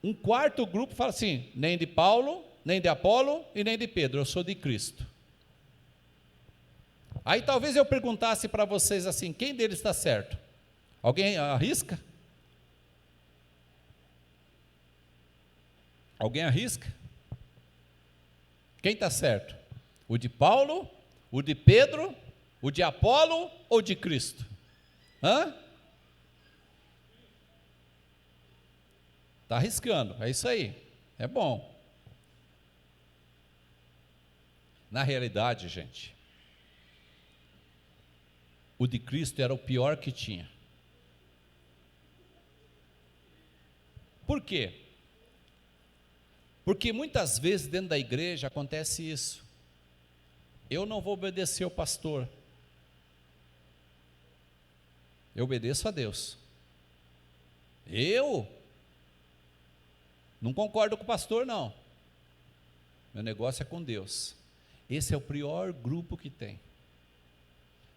um quarto grupo fala assim: nem de Paulo, nem de Apolo e nem de Pedro, eu sou de Cristo. Aí talvez eu perguntasse para vocês assim: quem deles está certo? Alguém arrisca? Alguém arrisca? Quem está certo? O de Paulo, o de Pedro, o de Apolo ou de Cristo? Hã? Está arriscando, é isso aí, é bom. Na realidade, gente, o de Cristo era o pior que tinha. Por quê? Porque muitas vezes dentro da igreja acontece isso. Eu não vou obedecer ao pastor, eu obedeço a Deus. Eu não concordo com o pastor, não. Meu negócio é com Deus. Esse é o pior grupo que tem.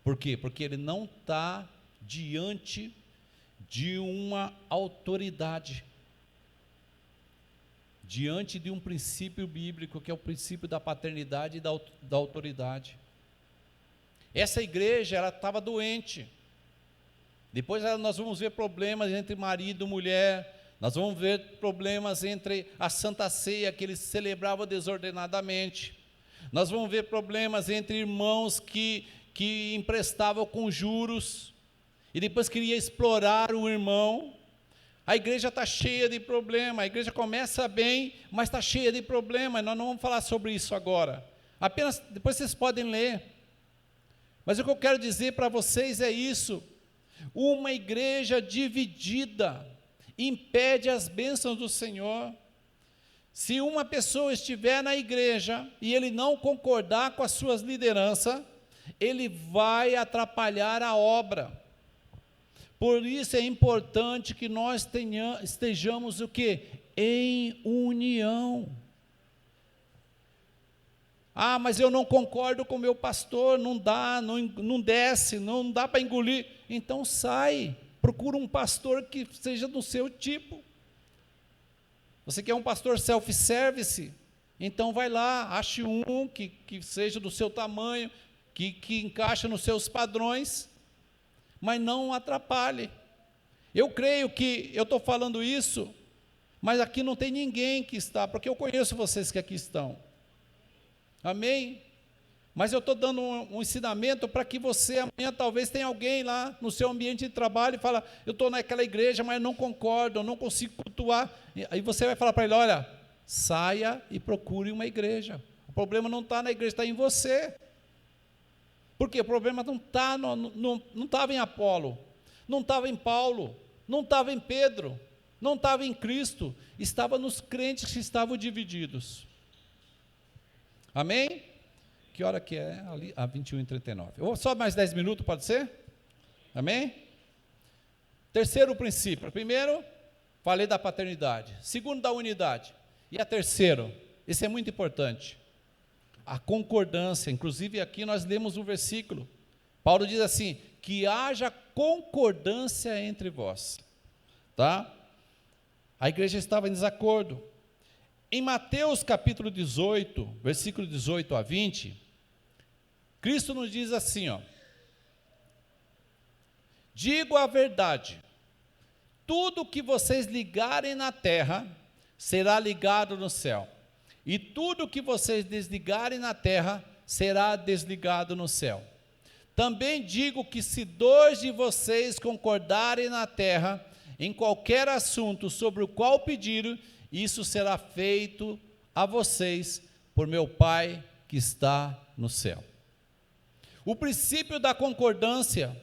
Por quê? Porque ele não está diante de uma autoridade, diante de um princípio bíblico, que é o princípio da paternidade e da autoridade. Essa igreja, ela estava doente. Depois nós vamos ver problemas entre marido e mulher, Nós vamos ver problemas entre a Santa Ceia, que eles celebravam desordenadamente. Nós vamos ver problemas entre irmãos que emprestavam com juros, e depois queria explorar o irmão. A igreja está cheia de problema, a igreja começa bem, mas está cheia de problema, nós não vamos falar sobre isso agora. Apenas, depois vocês podem ler. Mas o que eu quero dizer para vocês é isso: uma igreja dividida impede as bênçãos do Senhor. Se uma pessoa estiver na igreja e ele não concordar com as suas lideranças, ele vai atrapalhar a obra. Por isso é importante que nós estejamos o quê? Em união. Ah, mas eu não concordo com o meu pastor, não dá, não desce, não dá para engolir. Então sai, procura um pastor que seja do seu tipo. Você quer um pastor self-service? Então vai lá, ache um que seja do seu tamanho, que encaixa nos seus padrões, mas não atrapalhe. Eu creio que, eu estou falando isso, mas aqui não tem ninguém que está, porque eu conheço vocês que aqui estão. Amém? Mas eu estou dando um ensinamento para que você, amanhã talvez tenha alguém lá no seu ambiente de trabalho e fala, eu estou naquela igreja, mas não concordo, eu não consigo cultuar. Aí você vai falar para ele, olha, saia e procure uma igreja. O problema não está na igreja, está em você. Por quê? O problema não estava em Apolo, não estava em Paulo, não estava em Pedro, não estava em Cristo, estava nos crentes que estavam divididos. Amém? Que hora que é? Ali, 21h39. Eu vou só mais 10 minutos, pode ser? Amém? Terceiro princípio. Primeiro, falei da paternidade. Segundo, da unidade. E a terceiro, esse é muito importante, a concordância. Inclusive aqui nós lemos um versículo. Paulo diz assim, que haja concordância entre vós. Tá? A igreja estava em desacordo. Em Mateus capítulo 18, versículo 18 a 20, Cristo nos diz assim, ó, digo a verdade, tudo que vocês ligarem na terra, será ligado no céu, e tudo que vocês desligarem na terra, será desligado no céu. Também digo que se 2 de vocês concordarem na terra, em qualquer assunto sobre o qual pedirem, isso será feito a vocês por meu Pai que está no céu. O princípio da concordância,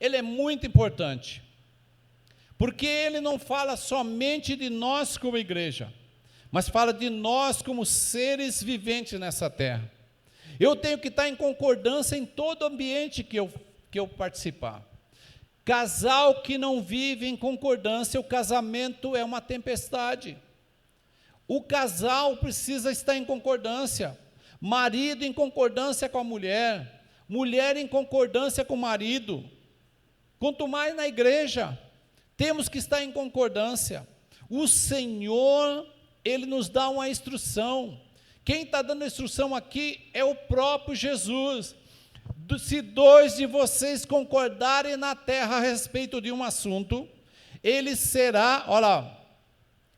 ele é muito importante, porque ele não fala somente de nós como igreja, mas fala de nós como seres viventes nessa terra. Eu tenho que estar em concordância em todo ambiente que eu participar. Casal que não vive em concordância, o casamento é uma tempestade. O casal precisa estar em concordância, marido em concordância com a mulher, mulher em concordância com o marido. Quanto mais na igreja, temos que estar em concordância. O Senhor, Ele nos dá uma instrução. Quem está dando a instrução aqui é o próprio Jesus. Se 2 de vocês concordarem na terra a respeito de um assunto, ele será, olha lá,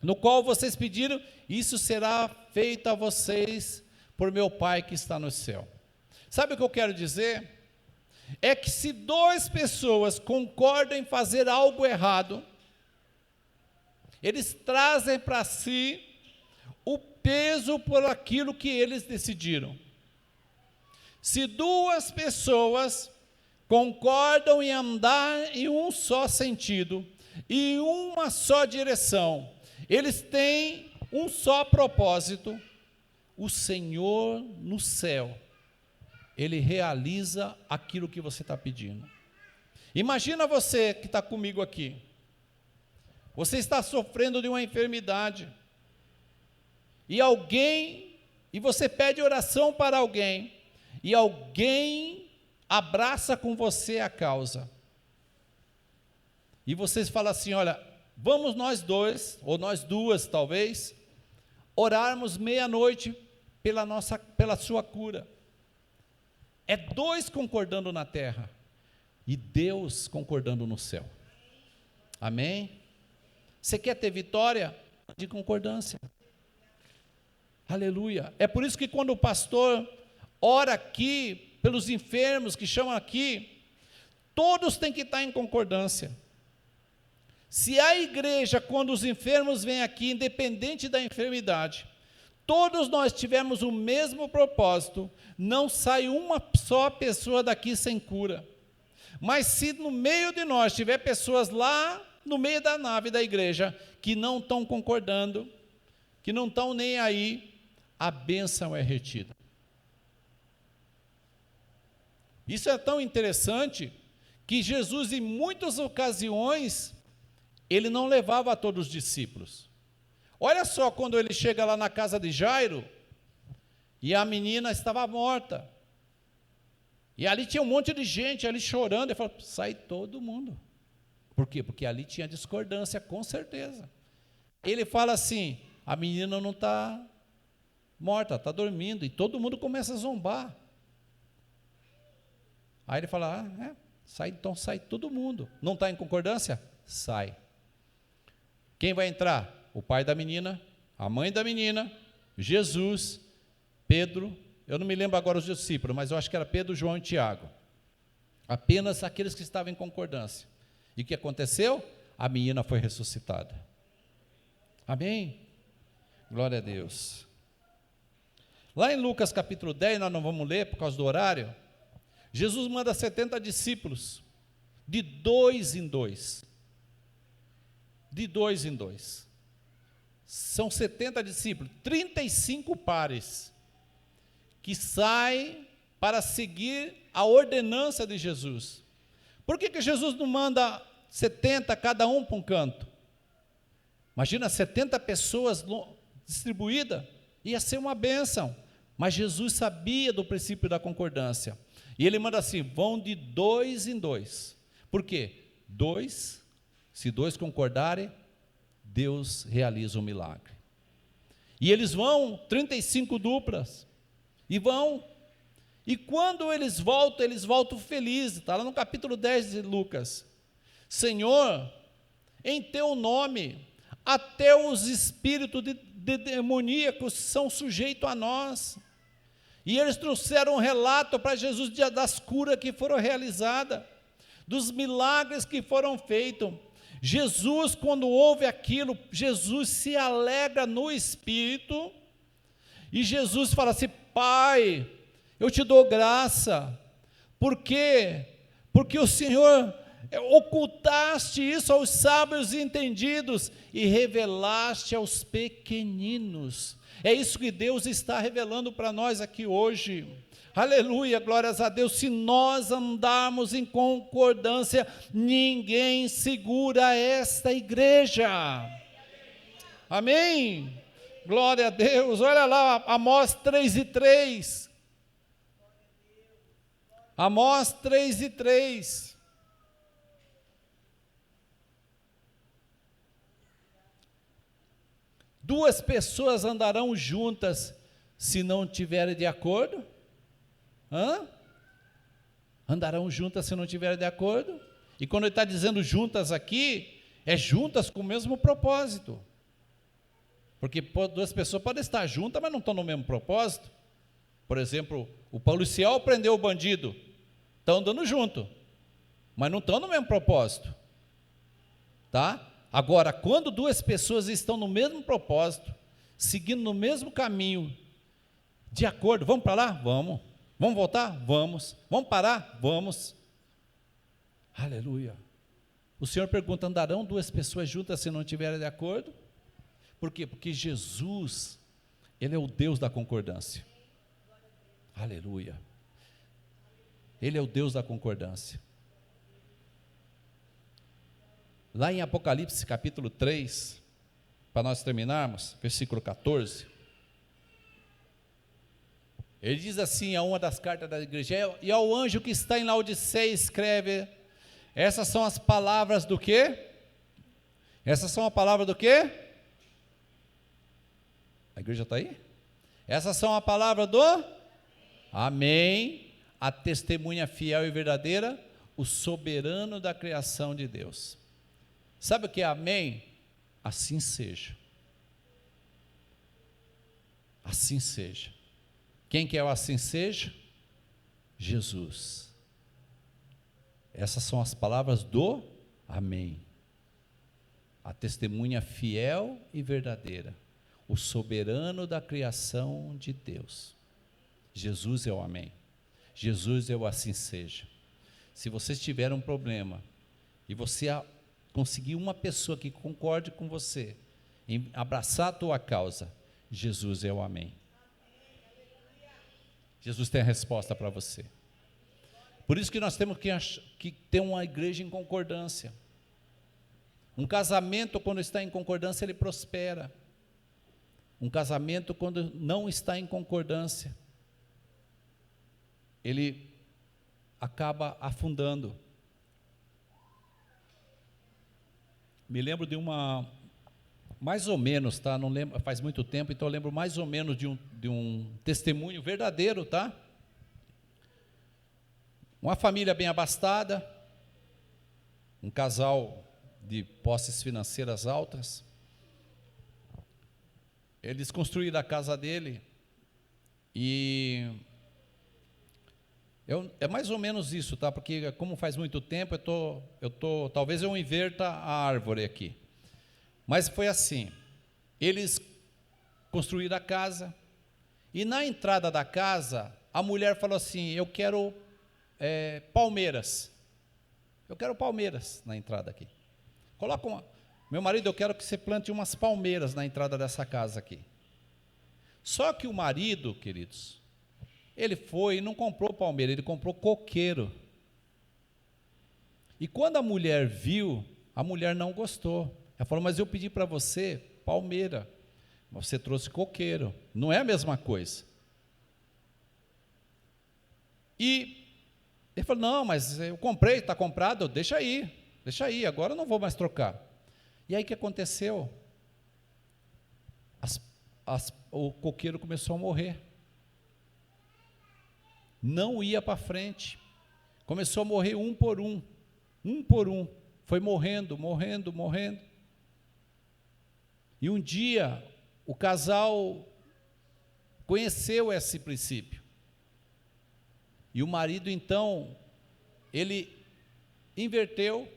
no qual vocês pediram, isso será feito a vocês por meu Pai que está no céu. Sabe o que eu quero dizer? É que se 2 pessoas concordam em fazer algo errado, eles trazem para si o peso por aquilo que eles decidiram. Se 2 pessoas concordam em andar em um só sentido, em uma só direção, eles têm um só propósito, o Senhor no céu, Ele realiza aquilo que você está pedindo. Imagina você que está comigo aqui, você está sofrendo de uma enfermidade, e você pede oração para alguém, e alguém abraça com você a causa, e vocês falam assim, olha, vamos nós 2, ou nós 2 talvez, orarmos meia-noite pela sua cura. É 2 concordando na terra, e Deus concordando no céu. Amém? Você quer ter vitória? De concordância. Aleluia. É por isso que quando o pastor ora aqui, pelos enfermos que chamam aqui, todos têm que estar em concordância. Se a igreja, quando os enfermos vêm aqui, independente da enfermidade, todos nós tivermos o mesmo propósito, não sai uma só pessoa daqui sem cura. Mas se no meio de nós tiver pessoas lá no meio da nave da igreja que não estão concordando, que não estão nem aí, a bênção é retida. Isso é tão interessante que Jesus, em muitas ocasiões, ele não levava a todos os discípulos. Olha só, quando ele chega lá na casa de Jairo, e a menina estava morta, e ali tinha um monte de gente ali chorando, ele falou, sai todo mundo. Por quê? Porque ali tinha discordância, com certeza. Ele fala assim, a menina não está morta, está dormindo, e todo mundo começa a zombar. Aí ele fala, então sai todo mundo. Não está em concordância? Sai. Quem vai entrar? O pai da menina, a mãe da menina, Jesus, Pedro, eu não me lembro agora os discípulos, mas eu acho que era Pedro, João e Tiago. Apenas aqueles que estavam em concordância. E o que aconteceu? A menina foi ressuscitada. Amém? Glória a Deus. Lá em Lucas capítulo 10, nós não vamos ler por causa do horário, Jesus manda 70 discípulos, de 2 em 2. De 2 em 2. São 70 discípulos, 35 pares, que saem para seguir a ordenança de Jesus. Por que Jesus não manda 70, cada um para um canto? Imagina 70 pessoas distribuídas, ia ser uma bênção. Mas Jesus sabia do princípio da concordância. E ele manda assim, vão de 2 em 2. Por quê? Se 2 concordarem, Deus realiza um milagre. E eles vão, 35 duplas, e vão. E quando eles voltam felizes. Está lá no capítulo 10 de Lucas. Senhor, em teu nome, até os espíritos de demoníacos são sujeitos a nós. E eles trouxeram um relato para Jesus das curas que foram realizadas, dos milagres que foram feitos. Jesus, quando ouve aquilo, Jesus se alegra no Espírito, e Jesus fala assim, Pai, eu te dou graça, por quê? Porque o Senhor ocultaste isso aos sábios e entendidos, e revelaste aos pequeninos. É isso que Deus está revelando para nós aqui hoje. Aleluia, glórias a Deus. Se nós andarmos em concordância, ninguém segura esta igreja. Amém? Glória a Deus. Olha lá, Amós 3:3. Amós 3:3. Duas pessoas andarão juntas se não tiverem de acordo? Andarão juntas se não tiverem de acordo? E quando ele está dizendo juntas aqui, é juntas com o mesmo propósito. Porque duas pessoas podem estar juntas, mas não estão no mesmo propósito. Por exemplo, o policial prendeu o bandido, estão andando junto, mas não estão no mesmo propósito. Tá? Agora, quando duas pessoas estão no mesmo propósito, seguindo no mesmo caminho, de acordo, vamos para lá? Vamos. Vamos voltar? Vamos. Vamos parar? Vamos. Aleluia. O Senhor pergunta, andarão duas pessoas juntas se não estiverem de acordo? Por quê? Porque Jesus, Ele é o Deus da concordância. Aleluia. Ele é o Deus da concordância. Lá em Apocalipse capítulo 3, para nós terminarmos, versículo 14, ele diz assim a uma das cartas da igreja, e ao anjo que está em Laodiceia escreve, essas são as palavras do quê? Essas são a palavra do quê? A igreja está aí? Essas são a palavra do Amém, a testemunha fiel e verdadeira, o soberano da criação de Deus. Sabe o que é amém? assim seja. Assim seja. Quem quer o assim seja? Jesus. Essas são as palavras do amém. A testemunha fiel e verdadeira. O soberano da criação de Deus. Jesus é o amém. Jesus é o assim seja. Se vocês tiverem um problema e você conseguir uma pessoa que concorde com você em abraçar a tua causa, Jesus é o amém. Jesus tem a resposta para você. Por isso que nós temos que ter uma igreja em concordância. Um casamento, quando está em concordância, ele prospera. Um casamento, quando não está em concordância, ele acaba afundando. Me lembro de uma, mais ou menos, tá? Não lembro, faz muito tempo, então eu lembro mais ou menos de um testemunho verdadeiro, tá? Uma família bem abastada, um casal de posses financeiras altas. Eles construíram a casa dele e é mais ou menos isso, tá? Porque como faz muito tempo, talvez eu inverta a árvore aqui. Mas foi assim, eles construíram a casa e na entrada da casa, a mulher falou assim, eu quero palmeiras. Eu quero palmeiras na entrada aqui. Meu marido, eu quero que você plante umas palmeiras na entrada dessa casa aqui. Só que o marido, queridos, ele foi e não comprou palmeira, ele comprou coqueiro. E quando a mulher viu, a mulher não gostou. Ela falou, mas eu pedi para você palmeira, você trouxe coqueiro, não é a mesma coisa. E ele falou, não, mas eu comprei, está comprado, deixa aí, agora eu não vou mais trocar. E aí o que aconteceu? O coqueiro começou a morrer. Não ia para frente. Começou a morrer um por um. Foi morrendo. E um dia, o casal conheceu esse princípio. E o marido, então, ele inverteu,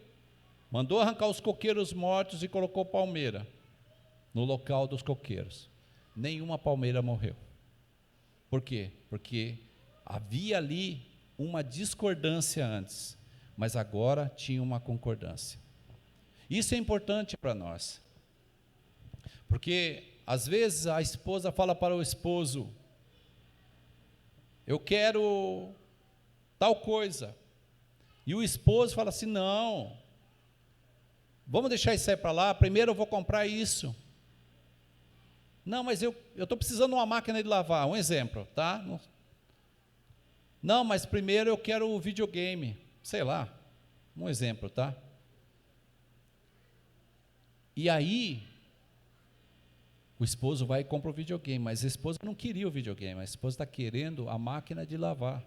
mandou arrancar os coqueiros mortos e colocou palmeira no local dos coqueiros. Nenhuma palmeira morreu. Por quê? Porque havia ali uma discordância antes, mas agora tinha uma concordância. Isso é importante para nós, porque às vezes a esposa fala para o esposo, eu quero tal coisa, e o esposo fala assim, não, vamos deixar isso aí para lá, primeiro eu vou comprar isso. Não, mas eu estou precisando de uma máquina de lavar, um exemplo, tá? Não, mas primeiro eu quero o videogame, sei lá, um exemplo, tá? E aí, o esposo vai e compra o videogame, mas a esposa não queria o videogame, a esposa está querendo a máquina de lavar.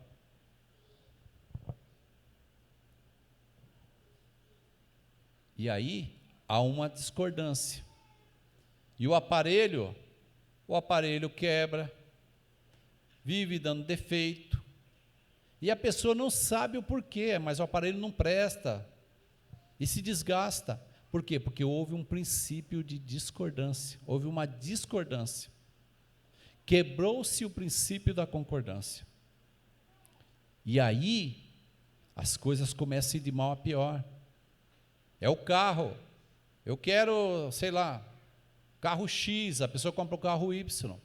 E aí, há uma discordância. E o aparelho quebra, vive dando defeito, e a pessoa não sabe o porquê, mas o aparelho não presta, e se desgasta. Por quê? Porque houve um princípio de discordância, houve uma discordância, quebrou-se o princípio da concordância, e aí, as coisas começam a ir de mal a pior. É o carro, eu quero, sei lá, carro X, a pessoa compra o carro Y,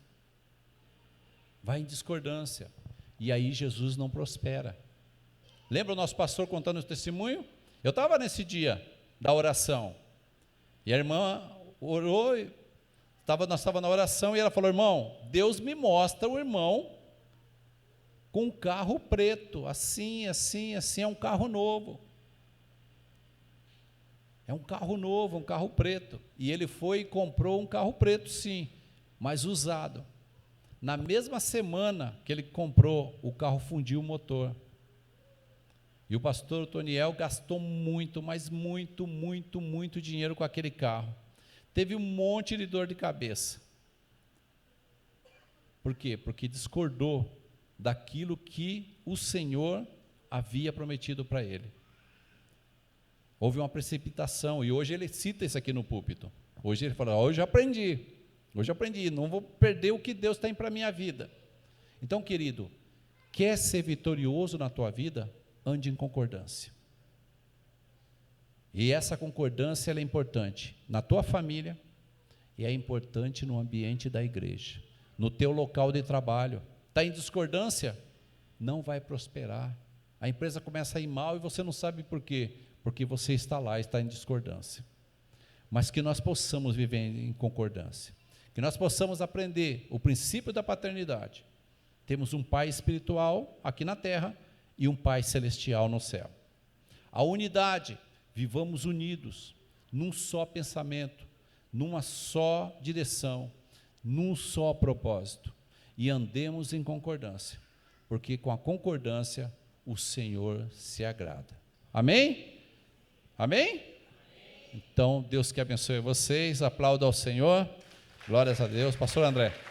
vai em discordância, e aí Jesus não prospera. Lembra o nosso pastor contando o testemunho? Eu estava nesse dia da oração, e a irmã orou, nós estávamos na oração, e ela falou, irmão, Deus me mostra o irmão com um carro preto, assim, é um carro novo. É um carro novo, um carro preto. E ele foi e comprou um carro preto, sim, mas usado. Na mesma semana que ele comprou, o carro fundiu o motor. E o pastor Toniel gastou muito, mas muito dinheiro com aquele carro. teve um monte de dor de cabeça. Por quê? Porque discordou daquilo que o Senhor havia prometido para ele. Houve uma precipitação, e hoje ele cita isso aqui no púlpito. Hoje ele fala, hoje eu aprendi, não vou perder o que Deus tem para a minha vida. Então, querido, quer ser vitorioso na tua vida? Ande em concordância. E essa concordância ela é importante na tua família, e é importante no ambiente da igreja, no teu local de trabalho. Está em discordância? Não vai prosperar. A empresa começa a ir mal e você não sabe por quê. Porque você está lá, está em discordância. Mas que nós possamos viver em concordância. Que nós possamos aprender o princípio da paternidade. Temos um Pai espiritual aqui na terra e um Pai celestial no céu. A unidade, vivamos unidos, num só pensamento, numa só direção, num só propósito. E andemos em concordância, porque com a concordância o Senhor se agrada. Amém? Amém? Então, Deus que abençoe vocês, aplauda ao Senhor, glórias a Deus. Pastor André.